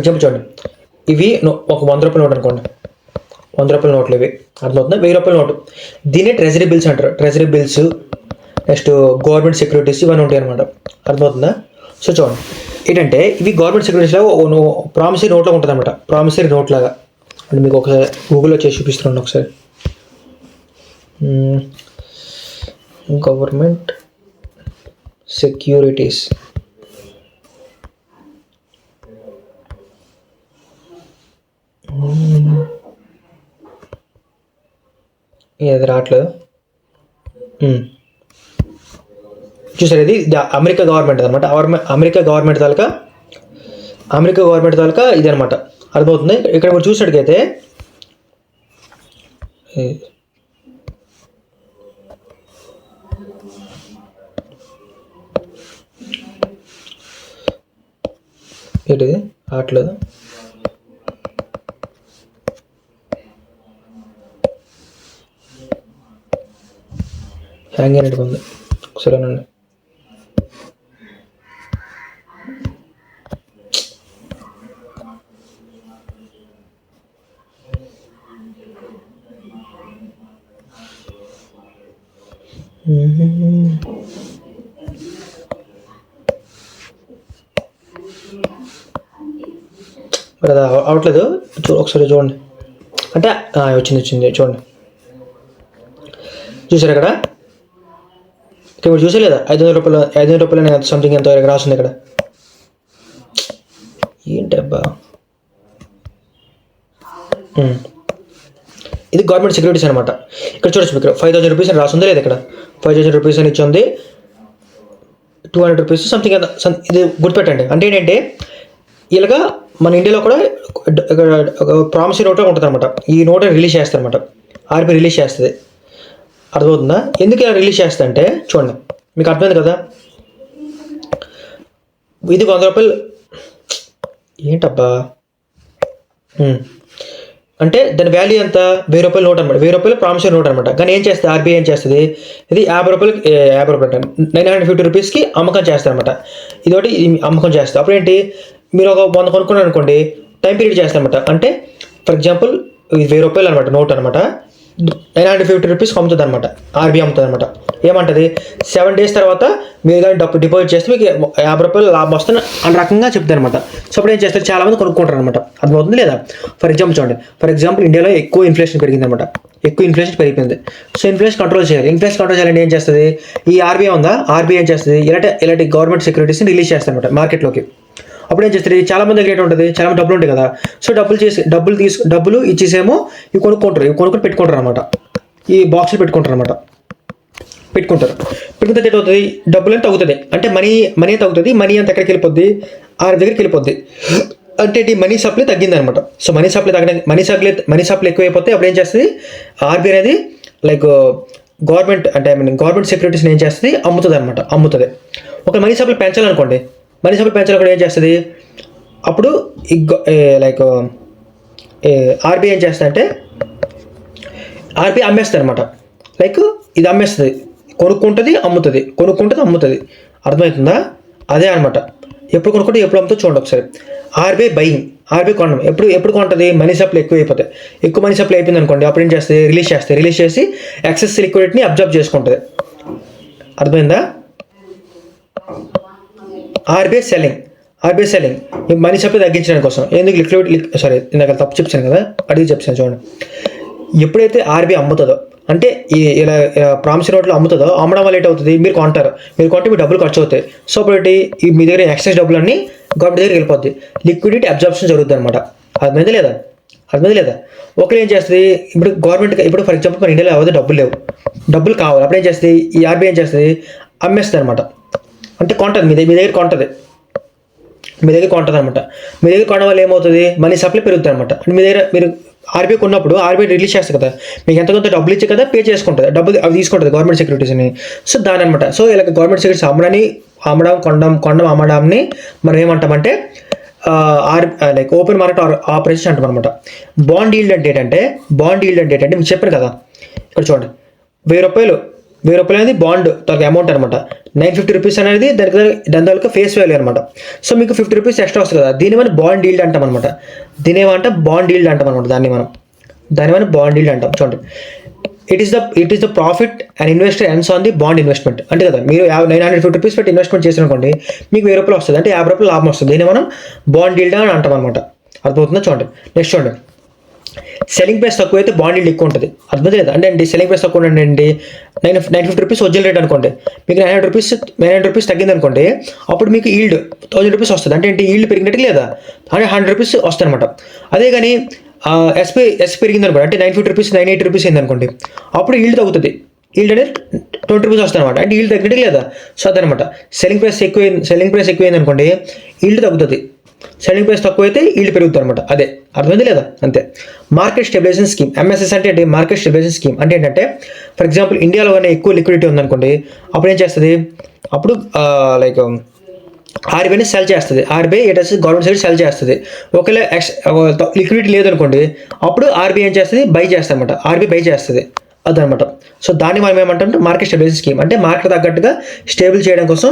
చూడండి, ఇవి ఒక 100 రూపాయల నోట్ అనుకోండి. 100 రూపాయల నోట్లు ఇవి, అర్థమవుతుందా? 1000 రూపాయల నోటు, దీన్ని ట్రెజరీ బిల్స్ అంటారు. Treasury bills, next government securities, ఇవన్నీ ఉంటాయి అనమాట. అర్థమవుతుందా? సో చూడండి, ఏంటంటే ఇవి గవర్నమెంట్ సెక్యూరిటీస్ లాగా ప్రామిసరీ నోట్లో ఉంటుంది అనమాట. ప్రామిసరీ నోట్ లాగా. అంటే మీకు ఒకసారి గూగుల్లో చేసి చూపిస్తున్నాను ఒకసారి. గవర్నమెంట్ సెక్యూరిటీస్, ఇది రావట్లేదు. చూసారు, ఇది అమెరికా గవర్నమెంట్ అనమాట. అమెరికా గవర్నమెంట్ తాలూకా ఇది అనమాట. అర్థమవుతుంది? ఇక్కడ మీరు చూసినట్టుకైతే ఏంటిది రావట్లేదు. హ్యాంగ్ అయినట్టుగా ఉంది, ఒకసారి అనండి. మరి అది అవట్లేదు, ఒకసారి చూడండి. అంటే వచ్చింది చూడండి. చూసారు ఇక్కడ మీరు చూసేలేదా? 500 రూపాయలు సంథింగ్ ఎంత రాసింది ఇక్కడ. ఏంటబ్బా, ఇది గవర్నమెంట్ సెక్యూరిటీస్ అనమాట. ఇక్కడ చూడొచ్చు మీకు 5000 రూపీస్ అని రాసిందో లేదు. ఇక్కడ 5000 రూపీస్ అని ఇచ్చింది, 200 రూపీస్ సంథింగ్. ఇది గుర్తుపెట్టండి. అంటే ఏంటంటే ఇలాగా మన ఇండియాలో కూడా ప్రామిసరీ నోట్ ఉంటుంది అనమాట. ఈ నోట్ రిలీజ్ చేస్తారు అనమాట, ఆర్బీఐ రిలీజ్ చేస్తుంది. అర్థమవుతుందా? ఎందుకు ఇలా రిలీజ్ చేస్తా అంటే చూడండి, మీకు అర్థమైంది కదా. ఇది 100 రూపాయలు. ఏంటబ్బా, అంటే దాని వాల్యూ ఎంత? 1000 రూపాయల నోట్ అనమాట. 1000 రూపాయలు ప్రామిసరీ నోట్ అనమాట. కానీ ఏం చేస్తుంది ఆర్బీఐ? ఏం చేస్తుంది, ఇది 50 రూపాయలు 950 రూపీస్కి అమ్మకం చేస్తారనమాట. ఇదొకటి అమ్మకం చేస్తారు. అప్పుడు ఏంటి, మీరు ఒక 100 కొనుక్కున్నారు అనుకోండి, టైం పీరియడ్ చేస్తారనమాట. అంటే ఫర్ ఎగ్జాంపుల్ ఇది 1000 రూపాయలు అనమాట నోట్ అనమాట. 950 రూపీస్కి అమ్ముతుంది అనమాట, ఆర్బీఐ అమ్ముతుంది అనమాట. ఏమంటుంది, 7 days తర్వాత మీరు కానీ డబ్బు డిపాజిట్ చేస్తే మీకు 50 రూపాయలు లాభం వస్తుంది అని రకంగా చెప్తారు అనమాట. సో అప్పుడు ఏం చేస్తారు, చాలా మంది కొనుక్కుంటారు అనమాట. అర్థమవుతుంది లేదా? ఫర్ ఎగ్జాంపుల్ చూడండి, ఇండియాలో ఎక్కువ ఇన్ఫ్లేషన్ పెరిగింది అనమాట. పెరిగిపోయింది. సో ఇన్ఫ్లేషన్ కంట్రోల్ చేయాలి. చేయాలంటే ఏం చేస్తుంది, ఈ ఆర్బీఐ ఉందా, ఆర్బీఐ ఏం చేస్తుంది, ఇలాంటి గవర్నమెంట్ సెక్యూరిటీస్ని రిలీజ్ చేస్తారు అనమాట మార్కెట్లోకి. అప్పుడు ఏం చేస్తారు, చాలా మంది దగ్గర ఉంటుంది, చాలా మంది డబ్బులు ఉంటాయి కదా. సో డబ్బులు ఇచ్చేసేమో ఇవి కొనుక్కొని పెట్టుకుంటారు అనమాట. ఈ బాక్స్లు పెట్టుకుంటారు పెట్టుకుంటే అవుతుంది, డబ్బులు అని తగ్గుతుంది. అంటే మనీ తగ్గుతుంది. మనీ అంత ఎక్కడికి వెళ్ళిపోద్ది, ఆరి దగ్గరికి వెళ్ళిపోద్ది. అంటే మనీ సప్లై తగ్గింది అనమాట. సో మనీ సప్లై ఎక్కువైపోతే అప్పుడు ఏం చేస్తుంది, ఆర్బీఐ అనేది లైక్ గవర్నమెంట్ సెక్యూరిటీస్ని ఏం చేస్తుంది, అమ్ముతుంది. ఒక మనీ సప్లై పెంచాలనుకోండి, కూడా ఏం చేస్తుంది, అప్పుడు ఆర్బీఐ ఏం చేస్తుంది అంటే ఆర్బీఐ అమ్మేస్తుంది అనమాట. ఇది అమ్మేస్తుంది, కొనుక్కుంటుంది అమ్ముతుంది. అర్థమవుతుందా? అదే అనమాట. ఎప్పుడు కొనుక్కుంటే ఎప్పుడు అమ్ముతుందో చూడండి ఒకసారి. ఆర్బీఐ బయింగ్, ఆర్బీఐ కొనడం ఎప్పుడు కొంటుంది? మనీ సప్లై ఎక్కువ మనీ సప్లై అయిపోయింది అనుకోండి, అప్పుడు ఏం చేస్తుంది? రిలీజ్ చేసి ఎక్సెస్ లిక్విడిటీని అబ్జర్వ్ చేసుకుంటుంది. అర్థమైందా? ఆర్బీఐ సెల్లింగ్ మనీ సప్లై తగ్గించడం కోసం. ఎందుకు? ఇందాక తప్పు చెప్పాను కదా, అడిగి చెప్పాను చూడండి. ఎప్పుడైతే ఆర్బీఐ అమ్ముతుందో, అంటే ఇలా ప్రామిసరీ నోట్లో అమ్ముతుందో, అమ్మడం వల్ల ఏంటవుతుంది? మీరు కొంటే మీ డబ్బులు ఖర్చు అవుతాయి. సో అప్పుడు మీ దగ్గర ఎక్సెస్ డబ్బులన్నీ గవర్నమెంట్ దగ్గరికి వెళ్ళిపోద్ది. లిక్విడిటీ అబ్జర్ప్షన్ జరుగుతుంది అనమాట. అర్థమైంది లేదా? ఒకరు ఏం చేస్తుంది? ఇప్పుడు ఫర్ ఎగ్జాంపుల్ మన ఇండియాలో ఎవరిదో డబ్బులు కావాలి. అప్పుడు ఏం చేస్తుంది? ఈ ఆర్బీఐ ఏం చేస్తుంది? అమ్మేస్తుంది అనమాట. అంటే కొంటుంది, మీ దగ్గర కొంటుంది అనమాట. మీ దగ్గర కొనడం వల్ల ఏమవుతుంది? మనీ సప్లై పెరుగుతుంది అనమాట. మీ దగ్గర మీరు ఆర్బీఐ కొన్నప్పుడు ఆర్బీఐ రిలీజ్ చేస్తుంది కదా, మీకు ఎంత కొంత డబ్బులు ఇచ్చి కదా పే చేసుకుంటుంది, డబ్బులు అవి తీసుకుంటుంది గవర్నమెంట్ సెక్యూరిటీస్ని. సో దాని అనమాట. సో ఇలా గవర్నమెంట్ సెక్యూరిటీస్ అమ్మడాన్ని మనం ఏమంటామంటే లైక్ ఓపెన్ మార్కెట్ ఆపరేషన్ అంటాం అనమాట. బాండ్ ఈల్డ్ అంటే ఏంటంటే మీకు చెప్పాను కదా, ఇక్కడ చూడండి. 1000 రూపాయలు అనేది బాండ్ అమౌంట్ అనమాట. 950 రూపీస్ అనేది దాని తాలూకా ఫేస్ వాల్యూ అనమాట. సో మీకు 50 రూపీస్ ఎక్స్ట్రా వస్తుంది కదా, దీన్ని మనం బాండ్ ఈల్డ్ అంటాం అనమాట. దాన్ని మనం బాండ్ ఈల్డ్ అంటాం. చూడండి, it is the profit and investor earns on the bond investment. అంటే కదా, మీరు 950 రూపీస్ పెట్టి ఇన్వెస్ట్మెంట్ చేసిననుకోండి, మీకు 1000 రూపాయలు వస్తుంది, అంటే 50 రూపాయలు లాభం వస్తుంది. దీన్ని మనం బాండ్ ఈల్డ్ అని అంటాం అనమాట. అర్థమవుతుందా? చూడండి. నెక్స్ట్ చూడండి, సెల్లింగ్ ప్రైస్ తక్కువ అయితే బాండ్ ఈల్డ్ ఎక్కువ ఉంటుంది. అర్థమైంది కదా? అంటే సెల్లింగ్ ప్రైస్ తక్కువ ఉండండి, 950 రూపీస్ ఒరిజినల్ రేట్ అనుకోండి, మీకు 900 రూపీస్ తగ్గింది అనుకోండి, అప్పుడు మీకు ఈల్డ్ 1000 రూపీస్ వస్తుంది. అంటే ఈల్డ్ పెరిగినట్టు లేదా? అంటే 100 రూపీస్ వస్తుంది అనమాట. అదే కానీ ఎస్ పెరిగింది అనుకోండి, అంటే 950 రూపీస్ 980 రూపీస్ అయింది అనుకోండి, అప్పుడు ఈల్డ్ తగ్గుతుంది. ఈల్డ్ అనేది 20 రూపీస్ వస్తుంది అనమాట. అంటే ఈల్డ్ తగ్గినట్టు లేదా? సో అదనమాట. సెల్లింగ్ ప్రైస్ ఎక్కువైంది అనుకోండి, ఈల్డ్ తగ్గుతుంది. సెల్లింగ్ ప్రైస్ తక్కువ అయితే ఈల్డ్ పెరుగుతుంది అనమాట. అదే అర్థమైంది లేదా? అంతే. మార్కెట్ స్టెబిలైజేషన్ స్కీమ్, ఎంఎస్ఎస్ అంటే మార్కెట్ స్టెబిలైజేషన్ స్కీమ్ అంటే ఏంటంటే, ఫర్ ఎగ్జాంపుల్ ఇండియాలో ఎక్కువ లిక్విడిటీ ఉందనుకోండి, అప్పుడు ఏం చేస్తుంది? అప్పుడు లైక్ ఆర్బీఐని సెల్ చేస్తుంది. ఆర్బీఐ గవర్నమెంట్ సైడ్ సెల్ చేస్తుంది. ఒకవేళ లిక్విడిటీ లేదనుకోండి, అప్పుడు ఆర్బీఐ ఏం చేస్తుంది? బై చేస్తుంది అనమాట. ఆర్బీఐ బై చేస్తుంది, అదనమాట. సో దాన్ని మనం ఏమంటాం? Market stabilisation scheme. అంటే మార్కెట్ తగ్గట్టుగా స్టేబుల్ చేయడం కోసం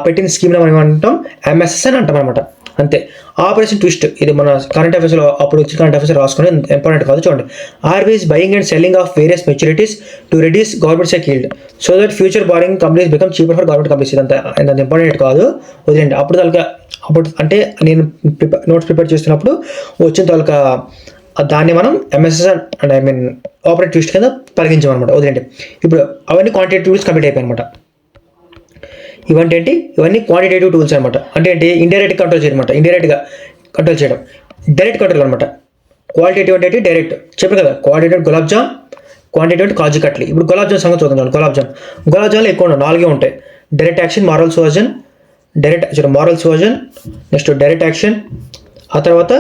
పెట్టిన స్కీమ్ని మనం ఏమంటాం? ఎంఎస్ఎస్ అని అంటాం అనమాట. అంతే. ఆపరేషన్ ట్విస్ట్, ఇది మన కరెంట్ అఫైర్స్లో అప్పుడు వచ్చి కరెంట్ అఫైర్స్ రాసుకుని ఇంపార్టెంట్ కాదు. చూడండి, RBI is buying and selling of various maturities to reduce government sec yield so that future borrowing companies become cheaper for government companies. ఇదంతా ఇంపార్టెంట్ కాదు, వదిలేండి. అప్పుడు అంటే నేను నోట్స్ ప్రిపేర్ చేస్తున్నప్పుడు వచ్చిన తాలూకా దాన్ని మనం ఎంఎస్ఎస్ అండ్ ఆపరేట్ ట్విస్ట్ కింద పరిగణించామన్నమాట. వదిలేండి. ఇప్పుడు అవన్నీ క్వాంటిటేటివ్ టూల్స్ కంప్లీట్ అయిపోయాయి అనమాట. ఇవన్నీ క్వాంటిటేటివ్ టూల్స్ అనమాట. అంటే ఏంటి? ఇండైరెక్ట్ కంట్రోల్ చేయడం అనమాట. ఇండైరెక్ట్గా కంట్రోల్ చేయడం, డైరెక్ట్ కంట్రోల్ అనమాట. క్వాలిటేటివ్ అంటే డైరెక్ట్ చెప్పారు కదా, క్వాలిటేటివ్ గులాబ్ జామ్, క్వాంటిటేటివ్ అంటే కాజు కట్లీ. ఇప్పుడు గులాబ్ జామ్ సంగతి చూద్దాం. గులాబ్ జామ్లో ఎక్కువ ఉండవు, 4 ఉంటాయి. Direct action, moral suasion, next direct action, ఆ తర్వాత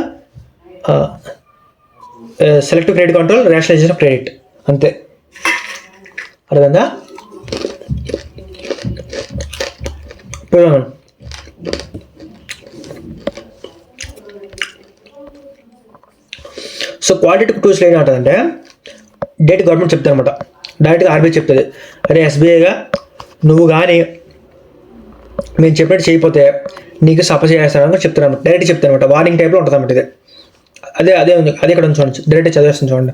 selective credit control, rationalisation of credit. అంతే. అర్థమైందా? సో క్వాలిటేటివ్ టూల్స్లో ఏంటంటే డైరెక్ట్ గవర్నమెంట్ చెప్తారు అనమాట. డైరెక్ట్గా ఆర్బీఐ చెప్తుంది, అరే ఎస్బీఐగా నువ్వు కానీ మేము చెప్పినట్టు చేయకపోతే నీకు సపోజ్ చేస్తాను చెప్తాను అనమాట. డైరెక్ట్ చెప్తాను అనమాట. వార్నింగ్ టైప్లో ఉంటుంది అనమాట. ఇది అదే ఇక్కడ చూడండి, డైరెక్ట్ చదివేస్తుంది చూడండి.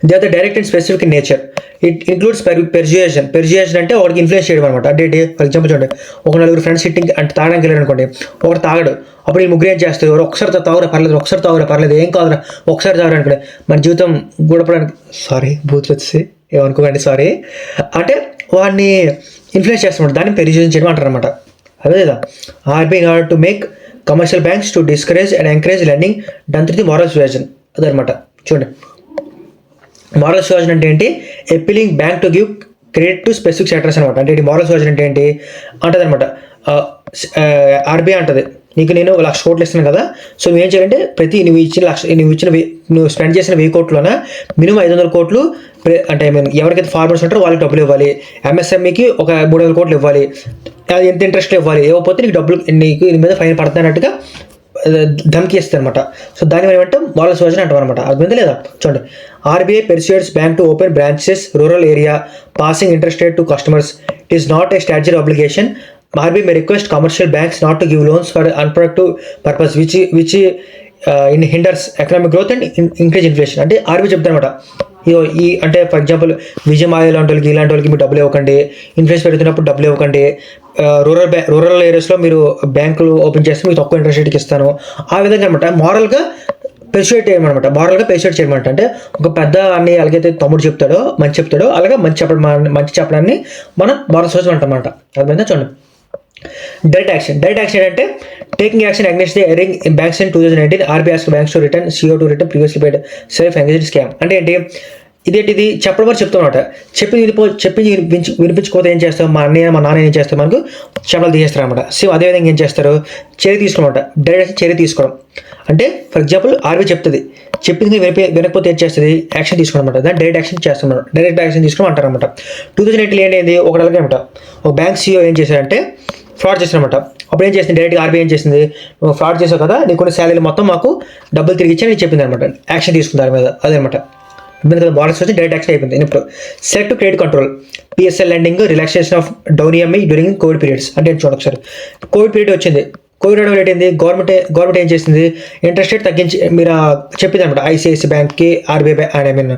They are the direct and specific in nature. It includes persuasion అంటే ఒకరికి ఇన్ఫ్లుయెన్స్ చేయడం అనమాట. అంటే ఫర్ ఎగ్జాంపుల్ చూడండి, ఒక 4 ఫ్రెండ్స్ సిట్టింగ్ అంటే తాగడానికి వెళ్ళారు అనుకోండి, ఒకటి తాగడు, అప్పుడు ఈ ముగ్గురు ఏం చేస్తారు? ఒకసారి తాగురా పర్లేదు, ఏం కాదురా, ఒకసారి తాగరు అనుకోండి, మన జీవితం గూడపడానికి బూతులు వచ్చి ఏమనుకోకండి, అంటే వాడిని ఇన్ఫ్లుయెన్స్ చేస్తామంట. దాన్ని పెర్జుయేషన్ చేయడం అంటారు అనమాట. అదే కదా RBI in order to make commercial banks to discourage and encourage lending done through the moral suasion. అదనమాట. చూడండి, మారల్ సువర్జన్ అంటే ఏంటి? Appealing bank to give credit to specific sectors అనమాట. అంటే మారల్ సువర్జన్ అంటే ఏంటి అంటది అనమాట. ఆర్బీఐ అంటది, నీకు నేను 1,00,000 కోట్లు ఇస్తాను కదా, సో నువ్వేం చేయాలంటే నువ్వు స్పెండ్ చేసిన 1000 కోట్లోన మినిమం 500 కోట్లు అంటే ఎవరికైతే ఫార్మర్స్ ఉంటారో వాళ్ళకి డబ్బులు ఇవ్వాలి, ఎంఎస్ఎంఈకి ఒక 300 కోట్లు ఇవ్వాలి, ఎంత ఇంట్రెస్ట్ ఇవ్వాలి, ఇవ్వకపోతే నీకు దీని మీద ఫైన్ పడుతున్నట్టుగా ధమ్కి ఇస్తుంది అనమాట. సో దాన్ని మనం ఏమంటాం మోరల్ సువాజన్ అంటాం అనమాట. అర్థమైందా లేదా? చూడండి, RBI persuades bank to open branches rural area passing interest rate to customers. It is not a statutory obligation. RBI may request commercial banks not to give loans for unproductive purpose which hinders economic growth and increase inflation. అంటే RBI చెప్తానమాట, ఈ అంటే for example Vijay Mallya లాంటి వాళ్ళకి ఇలాంటి వాళ్ళకి మీరు డబ్బులు ఇవ్వకండి, ఇన్ఫ్లేషన్ పెరుగుతున్నప్పుడు డబ్బులు ఇవ్వకండి, రూరల్ ఏరియాస్లో మీరు బ్యాంకులు ఓపెన్ చేస్తే మీకు తక్కువ ఇంట్రెస్ట్ రేట్కి ఇస్తాను, ఆ విధంగా అనమాట మారల్గా పెర్సుయేట్ చేయమన్నమాట. మారల్గా పెర్సుయేట్ చేయమంట. అంటే ఒక పెద్ద అన్ని ఎలాగైతే తమ్ముడు చెప్తాడో మంచి చెప్తాడో అలాగే మంచి చెప్పడాన్ని మనం మోరల్ సువాజన్ అంటామన్నమాట. అర్థమైందా? చూడండి, డైరెక్ట్ యాక్షన్ అంటే taking action against the erring banks in 2019 RBI asked banks to return CO2 return previously paid self engaged scam. అంటే ఏంటి ఇది చెప్పడం వరకు చెప్తామన్నమాట. చెప్పి వినిపించుకోతే ఏం చేస్తాం, మా అన్నయ్య మా నాన్న ఏం చేస్తారు, మనకు చెప్పలు తీసేస్తారు అనమాట. సేమ్ అదేవిధంగా ఏం చేస్తారు, చర్య తీసుకోమాట. డైరెక్ట్ చర్య తీసుకోవడం అంటే ఫర్ ఎగ్జాంపుల్ ఆర్బీఐ చెప్పింది వినకపోతే ఏం చేస్తుంది, యాక్షన్ తీసుకోవడం అనమాట. దాన్ని డైరెక్ట్ యాక్షన్ చేస్తాం, డైరెక్ట్ యాక్షన్ తీసుకోవడం అంటారు అనమాట. 2018 ఏంటి ఒకటి అలాగే అనమాట. ఒక బ్యాంక్ CEO ఏం చేశారంటే ఫ్రాడ్ చేశారనమాట. అప్పుడు ఏం చేసింది, డైరెక్ట్గా ఆర్బీఐ ఏం చేసింది, నువ్వు ఫ్రాడ్ చేసావు కదా, నీకు కొన్ని శాలరీలు మొత్తం మాకు డబ్బులు తిరిగి ఇచ్చి అని చెప్పింది అనమాట. యాక్షన్ తీసుకుంది దాని మీద. అదనమాట బాలన్స్ వచ్చి డైరెక్ట్ యాక్షన్ అయిపోయింది. ఇప్పుడు set to credit control PSL lending relaxation of down EMI during Covid periods. అంటే చూడండి ఒకసారి, కోవిడ్ పీరియడ్ వచ్చింది. కోవిడ్ రేట్ ఏంది, గవర్నమెంట్ ఏం చేసింది, ఇంట్రెస్ట్ రేట్ తగ్గించి మీరు చెప్పింది అనమాట. ICICI బ్యాంక్కి, RBI బ్యాంక్,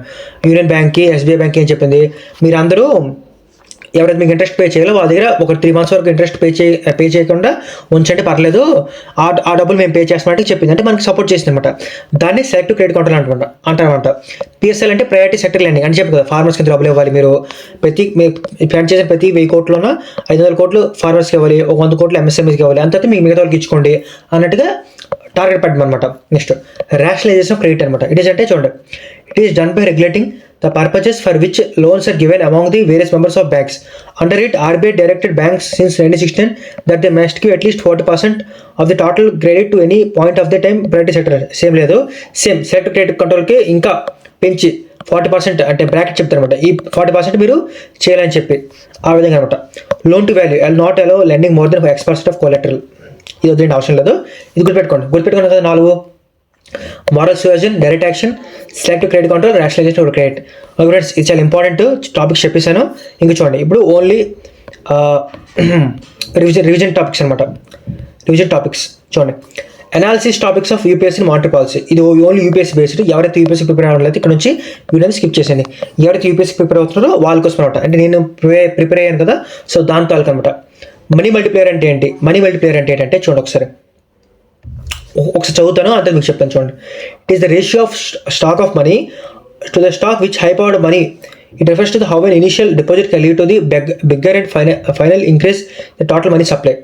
యూనియన్ బ్యాంక్కి, SBI బ్యాంక్కి ఏం చెప్పింది, మీరు అందరూ ఎవరైతే మీకు ఇంట్రెస్ట్ పే చేయాలో వాళ్ళ దగ్గర ఒక 3 months వరకు ఇంట్రెస్ట్ పే చేయకుండా ఉంచండి, పర్లేదు, ఆ డబ్బులు మేము పే చేస్తామంటే చెప్పింది. అంటే మనకి సపోర్ట్ చేసింది అనమాట. దాన్ని సెలెక్టివ్ క్రెడిట్ కంట్రోల్ అంటారనమాట. PSL అంటే ప్రయారిటీ సెక్టర్ లెండింగ్ అని చెప్పి కదా, ఫార్మర్స్కి డబ్బులు ఇవ్వాలి. మీరు ప్లాన్ చేసిన ప్రతి 1000 కోట్లోన 500 కోట్లు ఫార్మర్స్కి ఇవ్వాలి, ఒక 100 కోట్లు MSMEస్కి ఇవ్వాలి, అంతే మీకు మిగతా వాళ్ళకి ఇచ్చుకోండి అన్నట్టుగా టార్గెట్ పెట్టడం అనమాట. నెక్స్ట్ రేషనలైజేషన్ ఆఫ్ క్రెడిట్ అనమాట. ఇట్ ఈస్ అంటే చూడండి, it is done by regulating the purposes for which loans are given among the various members of banks. Under it, RBI directed banks since 2016 that they must give at least 40% of the total credit to any point of the time priority sector. Same select credit కంట్రోల్కి ఇంకా పెంచి 40% అంటే bracket చెప్తారనమాట. ఈ 40% మీరు చేయాలని చెప్పి ఆ విధంగా అనమాట. Loan to value not allow lending more than X% of collateral. ఇది వద్దండి, అవసరం లేదు. ఇది గుర్తుపెట్టుకోండి కదా 4 moral suasion, direct action, selective credit control, rationalisation of credit. Friends ఇది చాలా ఇంపార్టెంట్ టాపిక్స్ చెప్పేశాను. ఇంకా చూడండి, ఇప్పుడు ఓన్లీ రివిజన్ టాపిక్స్ అనమాట. రివిజన్ టాపిక్స్ చూడండి, analysis topics of UPSC monetary policy. ఇది ఓన్లీ యూపీఎస్సీ బేస్డ్. ఎవరైతే యూపీఎస్సీ ప్రిపేర్ అవ్వలేదు ఇక్కడ నుంచి వీడియోని స్కిప్ చేసేయండి. ఎవరైతే యూపీఎస్సీ ప్రిపేర్ అవుతున్నారో వాళ్ళ కోసం అనమాట. అంటే నేను ప్రిపేర్ అయ్యాను కదా, సో దాంతో అనమాట. మనీ మల్టీప్లేయర్ అంటే ఏంటి, అంటే చూడండి ఒకసారి చదువుతాను అంతే మీకు చెప్తాను. చూడండి, it is the ratio of stock of money to the stock which high powered money. It refers to how an initial deposit can lead to the bigger and final increase the total money supply.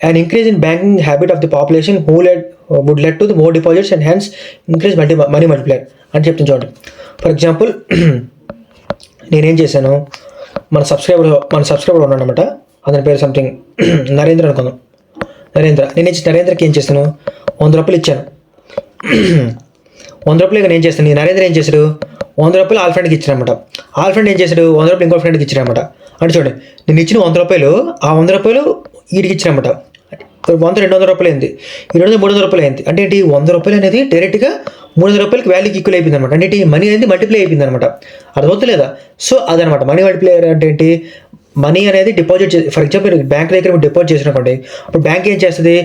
An increase in banking habit of the population would lead to the more deposits and hence increase money multiplier అని చెప్తాను. చూడండి, for example నేనేం చేశాను, మన subscriber ఉన్నాడనమాట. అతని పేరు something Narendra అనుకుందాం. నరేంద్రకి ఏం చేస్తాను, 100 రూపాయలు ఇచ్చాను. 100 రూపాయలు నేను చేస్తాను. నరేంద్ర ఏం చేశాడు, 100 రూపాయలు ఆల్ ఫ్రెండ్కి ఇచ్చారనమాట. ఆల్ ఫ్రెండ్ ఏం చేశాడు, 100 రూపాయలు ఇంకో ఫ్రెండ్కి ఇచ్చారనమాట. అంటే చూడండి, నేను ఇచ్చిన 100 రూపాయలు ఆ 100 రూపాయలు వీడికి ఇచ్చారనమాట. 100 200 రూపాయలు అయింది, ఈ 200 300 రూపాయలు అయింది. అంటే ఏంటి, 100 రూపాయలు అనేది డైరెక్ట్గా 300 రూపాయలకి వాల్యూకి ఈక్వల్ అయిపోయింది అనమాట. అంటే మనీ అనేది మల్టిప్లై అయిపోయింది అనమాట. అర్థమవుతుంది లేదా? సో అదనమాట మనీ మల్టిప్లైయర్ అంటే ఏంటి, మనీ అనేది డిపాజిట్ ఫర్ ఎగ్జాంపుల్ బ్యాంక్ దగ్గర మీరు డిపాజిట్ చేసినప్పుడు అప్పుడు బ్యాంక్ ఏం చేస్తుంది,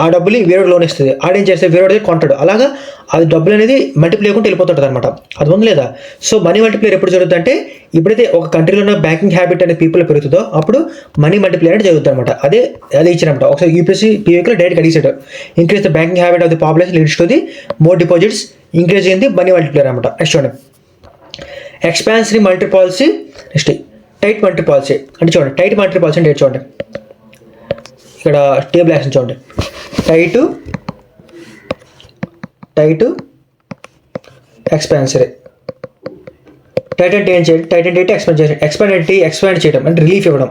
ఆ డబ్బులు వేరే లోన్ ఇస్తుంది, ఆడేం చేస్తే వేరే దగ్గర కొంటాడు. అలాగా అది డబ్బులు అనేది మల్టిప్లై అయ్యకుండా వెళ్ళిపోతుంటుంది అనమాట. అది ఉంది లేదా? సో మనీ మల్టిప్లైయర్ ఎప్పుడు జరుగుతుంది అంటే ఎప్పుడైతే ఒక కంట్రీలో ఉన్న బ్యాంకింగ్ హ్యాబిట్ అనేది పీపుల్ పెరుగుతుందో అప్పుడు మనీ మల్టిప్లైయర్ అనేది జరుగుతుంది అనమాట. అదే ఇచ్చినమాట. ఒకసారి యూపీఎస్సీ పీవీలో డైరెక్ట్ అడిగాడు, increase the banking habit of the population leads to the more deposits, increase అయింది మనీ మల్టిప్లైయర్ అనమాట. నెక్స్ట్ చూడండి, expansive monetary policy, next tight monetary policy. అంటే చూడండి, టైట్ మానిటరీ పాలసీ అంటే చూడండి, ఇక్కడ టేబుల్ వేసిన చూడండి, టైట్ ఎక్స్పాన్సరీ. టైట్ అంటే ఏం చేయాలి, టైట్ అంటే ఎక్స్పాండ్ చేయడం అంటే రిలీఫ్ ఇవ్వడం.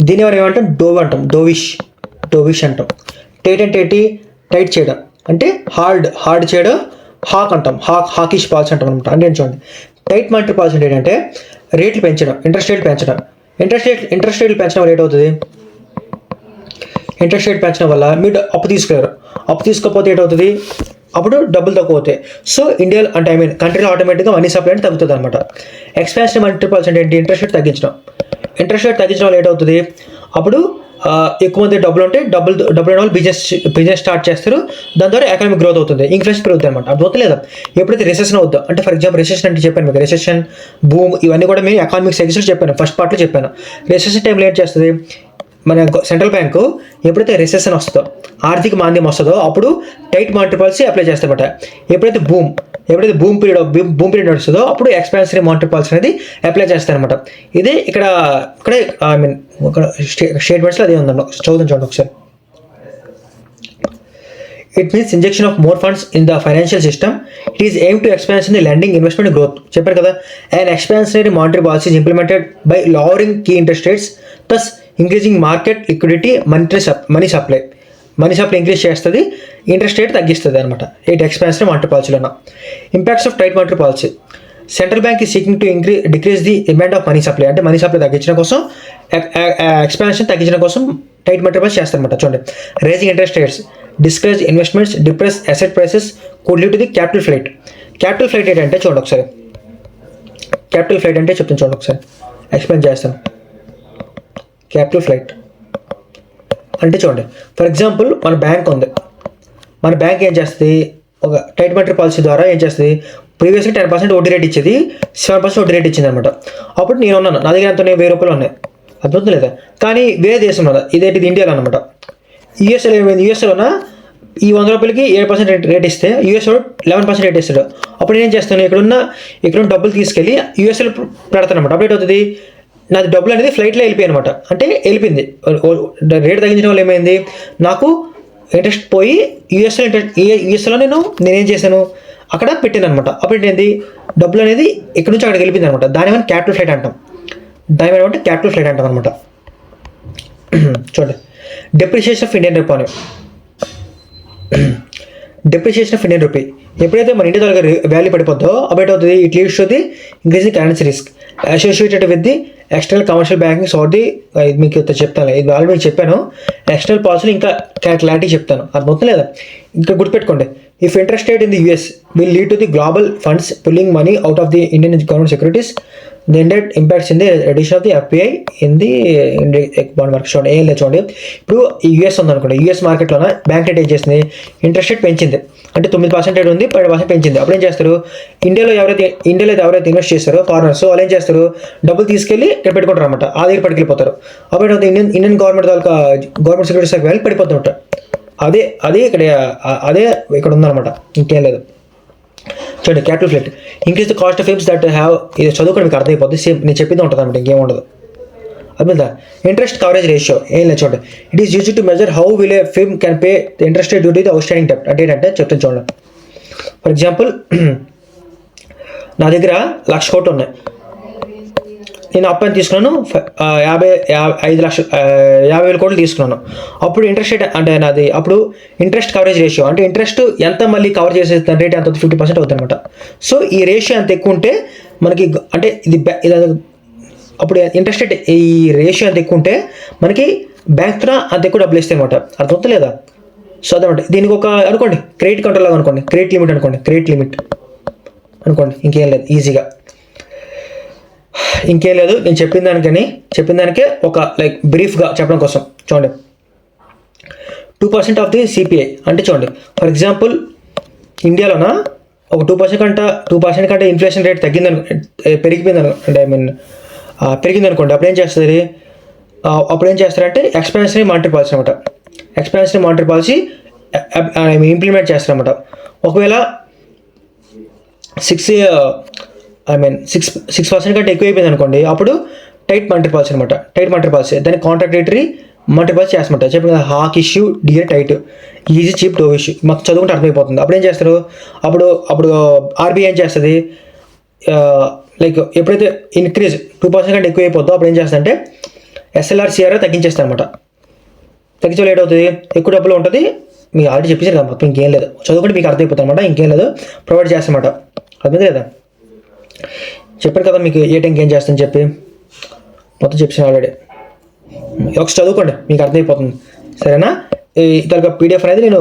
దీని ఎవరు ఏమంటాం, డోవిష్ అంటాం. టైట్ అంటే ఏంటి, టైట్ చేయడం అంటే హార్డ్ చేయడం, హాకిష్ పాలసీ అంటాం అనమాట. అంటే చూడండి, టైట్ మానిటరీ పాలసీ అంటే ఏంటంటే రేట్లు పెంచడం, ఇంట్రెస్ట్ రేట్లు పెంచడం. ఇంట్రెస్ట్ రేట్లు పెంచడం రేట్ అవుతుంది, ఇంట్రెస్ట్ రేట్ పెంచడం వల్ల మీరు అప్పు తీసుకోలేరు. అప్పు తీసుకోకపోతే ఏంటవుతుంది, అప్పుడు డబ్బులు తక్కువ అవుతాయి. సో ఇండియా అంటే కంట్రీలో ఆటోమేటిక్గా మనీ సప్లై అంటే తగ్గుతుంది అనమాట. ఎక్స్పాన్షన్ మల్టిపుల్ పర్సెంట్ ఏంటి, ఇంట్రెస్ట్ రేట్ తగ్గించడం. ఇంట్రెస్ట్ రేట్ తగ్గించడం వల్ల ఏంటవుతుంది, అప్పుడు ఎక్కువ మంది డబ్బులు ఉంటే డబ్బులు వాళ్ళు బిజినెస్ స్టార్ట్ చేస్తారు. దాని ద్వారా ఎకనామిక్ గ్రోత్ అవుతుంది, ఇన్ఫ్లేషన్ పెరుగుతుంది అనమాట. అర్థం లేదా? ఎప్పుడైతే రెసెషన్ అవుతుందో, అంటే ఫర్ ఎగ్జాంపుల్ రెసెషన్ అంటే చెప్పాను మీకు, రెసెషన్, బూమ్, ఇవన్నీ కూడా మేము ఎకనామిక్ సైకిల్స్లో చెప్పాను, ఫస్ట్ పార్ట్లో చెప్పాను. రెసెషన్ టైంలో ఏం చేస్తుంది, మన సెంట్రల్ బ్యాంకు ఎప్పుడైతే రెసెషన్ వస్తుందో, ఆర్థిక మాంద్యం వస్తుందో, అప్పుడు టైట్ మానిటరీ పాలసీ అప్లై చేస్తారన్నమాట. ఎప్పుడైతే బూమ్ పీరియడ్ నడుస్తుందో, అప్పుడు ఎక్స్పాన్షనరీ మానిటరీ పాలసీ అనేది అప్లై చేస్తారనమాట. ఇదే ఇక్కడ స్టేట్మెంట్స్లో అదే ఉందండి, చూడండి ఒకసారి. It means injection of more funds in the financial system. It is aimed to expand the lending, investment and growth. చెప్పారు కదా, an expansionary monetary policy is implemented by lowering key interest rates, thus increasing market liquidity, money supply increase చేస్తుంది, interest rate తగ్గిస్తుంది అనమాట. Expansionary monetary పాలసీలోన. Impacts of tight monetary policy. Central bank ఈ seeking to decrease the demand of money supply, అంటే money supply తగ్గించడం కోసం, expansion తగ్గించడం కోసం టైట్ మానిటరీ పాలసీ చేస్తారనమాట. చూడండి, raising interest rates, discourage investments, depress asset prices, could lead to the capital flight. Capital flight ఏంటంటే చూడండి ఒకసారి, క్యాపిటల్ ఫ్లైట్ అంటే చెప్తాను చూడండి ఒకసారి, ఎక్స్ప్లెయిన్ చేస్తాను. క్యాపిటల్ ఫ్లైట్ అంటే చూడండి, ఫర్ ఎగ్జాంపుల్ మన బ్యాంక్ ఉంది, మన బ్యాంక్ ఏం చేస్తుంది, ఒక టైట్ మానిటరీ పాలసీ ద్వారా ఏం చేస్తుంది, ప్రీవియస్గా 10% వడ్డీ రేట్ ఇచ్చేది, 7% వడ్డీ రేట్ ఇచ్చింది అనమాట. అప్పుడు నేను ఉన్నాను, నా దగ్గర ఎంత 1000 ఉన్నాయి, అర్థం లేదా? కానీ వేరే దేశంలో, ఇదేంటిది ఇండియాలో అనమాట. యూఎస్ఏలో ఏమైంది, యూఎస్ఏలోన ఈ 100 రూపాయలకి 7% రేట్ ఇస్తే యూఎస్ఏలో 11% రేట్ ఇస్తాడు. అప్పుడు నేను చేస్తాను, ఇక్కడున్న డబ్బులు తీసుకెళ్ళి యూఎస్ఏలో పెడతాను అనమాట. అప్పుడు ఏంటవుతుంది, నాది డబ్బులు అనేది ఫ్లైట్లో వెళ్ళిపోయాయి అనమాట. అంటే వెళ్ళిపోయింది, రేట్ తగ్గించడం వల్ల ఏమైంది, నాకు ఇంట్రెస్ట్ పోయి యూఎస్ఏలో నేనేం చేశాను, అక్కడ పెట్టాను అనమాట. అప్పుడు ఏంటి, డబ్బులు అనేది ఇక్కడ నుంచి అక్కడికి వెళ్ళిపోయింది అనమాట. దాని ఏమైనా క్యాపిటల్ ఫ్లైట్ అంటాం, క్యాపిటల్ ఫ్లైట్ అంటాం అనమాట. చూడండి, depreciation of Indian rupee. Depreciation of Indian rupee ఎప్పుడైతే మన ఇండియా డాలర్ వాల్యూ పడిపోద్దో, అప్పుడు అవుతుంది, it leads to the increasing currency risk associated with the external commercial banking or the, ఇది మీకు చెప్తాను, ఇది ఆల్రెడీ మీకు చెప్పాను. ఎక్స్టర్నల్ పాలసీలు ఇంకా క్లారిటీ చెప్తాను, అర్థమవుతుంది లేదా? ఇంకా గుర్తుపెట్టుకోండి, if interest rate in the US will lead to the global funds pulling money out of the Indian government securities, the indeed impacts in the edition of the FII in the bond market. చూడండి, ఏం లేదు చూడండి, ఇప్పుడు ఈ US ఉందనుకోండి, US మార్కెట్లోన bank rate ఏం చేసింది, interest rate పెంచింది, అంటే 9% రేట్ ఉంది, 12% పెంచింది. అప్పుడు ఏం చేస్తారు, ఇండియాలో ఎవరైతే ఇన్వెస్ట్ చేస్తారో ఫారినర్స్, వాళ్ళు ఏం చేస్తారు, డబ్బులు తీసుకెళ్ళి ఇక్కడ పెట్టుకుంటారు అనమాట, ఆ దగ్గర పట్టుకెళ్ళిపోతారు. అప్పుడు ఇండియన్ గవర్నమెంట్ గవర్నమెంట్ సెక్యూరిటీస్ వెళ్ళి పడిపోతుంటారు. అదే ఇక్కడ ఉందన్నమాట, ఇంకేం లేదు. చూడండి, capital flight increase the cost of films that have, ఇది చదువుకొని మీకు అర్థమైపోతుంది, సేమ్ నేను చెప్పింది ఉంటుంది అనమాట, ఇంకేం ఉండదు. అర్థమైందా? ఇంట్రెస్ట్ కవరేజ్ రేషియో ఏం లేదు చూడండి, it is used to measure how will a film can pay the interest due to the out standing డెబ్ట్. అంటే ఏంటంటే చెప్తాను చూడండి, ఫర్ ఎగ్జాంపుల్ నా దగ్గర 1,00,000 కోట్లు ఉన్నాయి, నేను అప్పు తీసుకున్నాను, 50,000 కోట్లు తీసుకున్నాను. అప్పుడు ఇంట్రెస్ట్ రేట్ అంటే నాది, అప్పుడు ఇంట్రెస్ట్ కవరేజ్ రేషియో అంటే ఇంట్రెస్ట్ ఎంత మళ్ళీ కవర్ చేసే రేట్ ఎంత 50% అవుతుంది అనమాట. సో ఈ రేషియో ఎంత ఎక్కువ ఉంటే మనకి, అంటే ఇది అప్పుడు ఇంట్రెస్ట్ రేట్ ఈ రేషియో ఎంత ఎక్కువ ఉంటే మనకి బ్యాంక్లో అంత ఎక్కువ డబ్బులు ఇస్తాయి అనమాట, అర్థమవుతుంది లేదా? సో అదనమాట. దీనికి ఒక అనుకోండి, క్రెడిట్ కంట్రోల్ లాగా అనుకోండి, క్రెడిట్ లిమిట్ అనుకోండి, ఇంకేం లేదు, ఈజీగా ఇంకేం లేదు. నేను చెప్పిన దానికే ఒక బ్రీఫ్గా చెప్పడం కోసం చూడండి, 2% ఆఫ్ ది సిపిఐ అంటే చూడండి, ఫర్ ఎగ్జాంపుల్ ఇండియాలోన ఒక 2% కంటే ఇన్ఫ్లేషన్ రేట్ పెరిగింది అనుకోండి, అప్పుడు ఏం చేస్తారంటే ఎక్స్పాన్షనరీ మానిటరీ పాలసీ అనమాట. ఎక్స్పాన్షనరీ మానిటరీ పాలసీ ఇంప్లిమెంట్ చేస్తారన్నమాట. ఒకవేళ 6% కంటే ఎక్కువ అయిపోయింది అనుకోండి, అప్పుడు టైట్ మానిటరీ పాలసీ అనమాట. టైట్ మానిటరీ పాలసీ దాన్ని కాంట్రాక్టరీ మానిటరీ పాలసీ చేస్తామంట. చెప్పి కదా, hawkish, dear tight, easy cheap dovish, మాకు చదువుకుంటే అర్థమైపోతుంది. అప్పుడు ఏం చేస్తారు, అప్పుడు ఆర్బీఐ ఏం చేస్తుంది, ఎప్పుడైతే ఇంక్రీజ్ 2% కంటే ఎక్కువ అయిపోద్దో అప్పుడు ఏం చేస్తా అంటే SLR తగ్గించేస్తాను అనమాట. తగ్గించే లేట్ అవుతుంది, ఎక్కువ డబ్బులు ఉంటుంది. మీకు ఆల్రెడీ చెప్పేసారు కదా, మొత్తం ఇంకేం లేదు, చదువుకుంటే మీకు అర్థమైపోతుంది అనమాట, ఇంకేం లేదు, ప్రొవైడ్ చేస్తామన్నమాట. అర్థమైంది కదా, చెప్పారు కదా మీకు ఏ టైంకి ఏం చేస్తాను చెప్పి, మొత్తం చెప్పాను ఆల్రెడీ. ఒకసారి చదువుకోండి, మీకు అర్థమైపోతుంది. సరేనా? ఈ ఇతర పీడిఎఫ్ అనేది నేను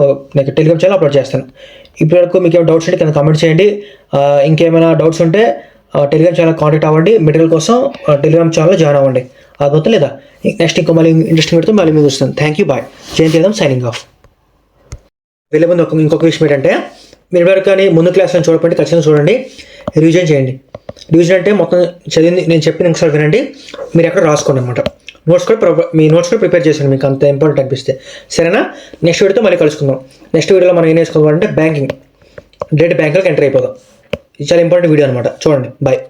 టెలిగ్రామ్ ఛానల్ అప్లోడ్ చేస్తాను. ఇప్పటి వరకు మీకు ఏమైనా డౌట్స్ ఉంటే కింద కామెంట్ చేయండి. ఇంకేమైనా డౌట్స్ ఉంటే టెలిగ్రామ్ ఛానల్ కాంటాక్ట్ అవ్వండి. మెటీరియల్ కోసం టెలిగ్రామ్ ఛానల్లో జాయిన్ అవ్వండి. అది మొత్తం లేదా నెక్స్ట్ ఇంకో మళ్ళీ ఇంట్రెస్టింగ్ పెడితే మళ్ళీ మీకు వస్తుంది. Thank you, bye. Jayanthi Yadav signing off. వెళ్ళే ముందు ఇంకొక విషయం ఏంటంటే, మీరు ఎవరు కానీ ముందు క్లాస్లో చూడకండి, ఖచ్చితంగా చూడండి, రివిజన్ చేయండి. రివిజన్ అంటే మొత్తం చదివింది నేను చెప్పిన ఒకసారి వినండి, మీరు ఎక్కడ రాసుకోండి అనమాట. మీ నోట్స్ కూడా ప్రిపేర్ చేయండి మీకు అంత ఇంపార్టెంట్ అనిపిస్తే. సరేనా? నెక్స్ట్ వీడియోతో మళ్ళీ కలుసుకుందాం. నెక్స్ట్ వీడియోలో మనం ఏం నేర్చుకోవాలంటే బ్యాంకింగ్, డైరెక్ట్ బ్యాంకులకు ఎంటర్ అయిపోదాం. ఇది చాలా ఇంపార్టెంట్ వీడియో అనమాట. చూడండి, బాయ్.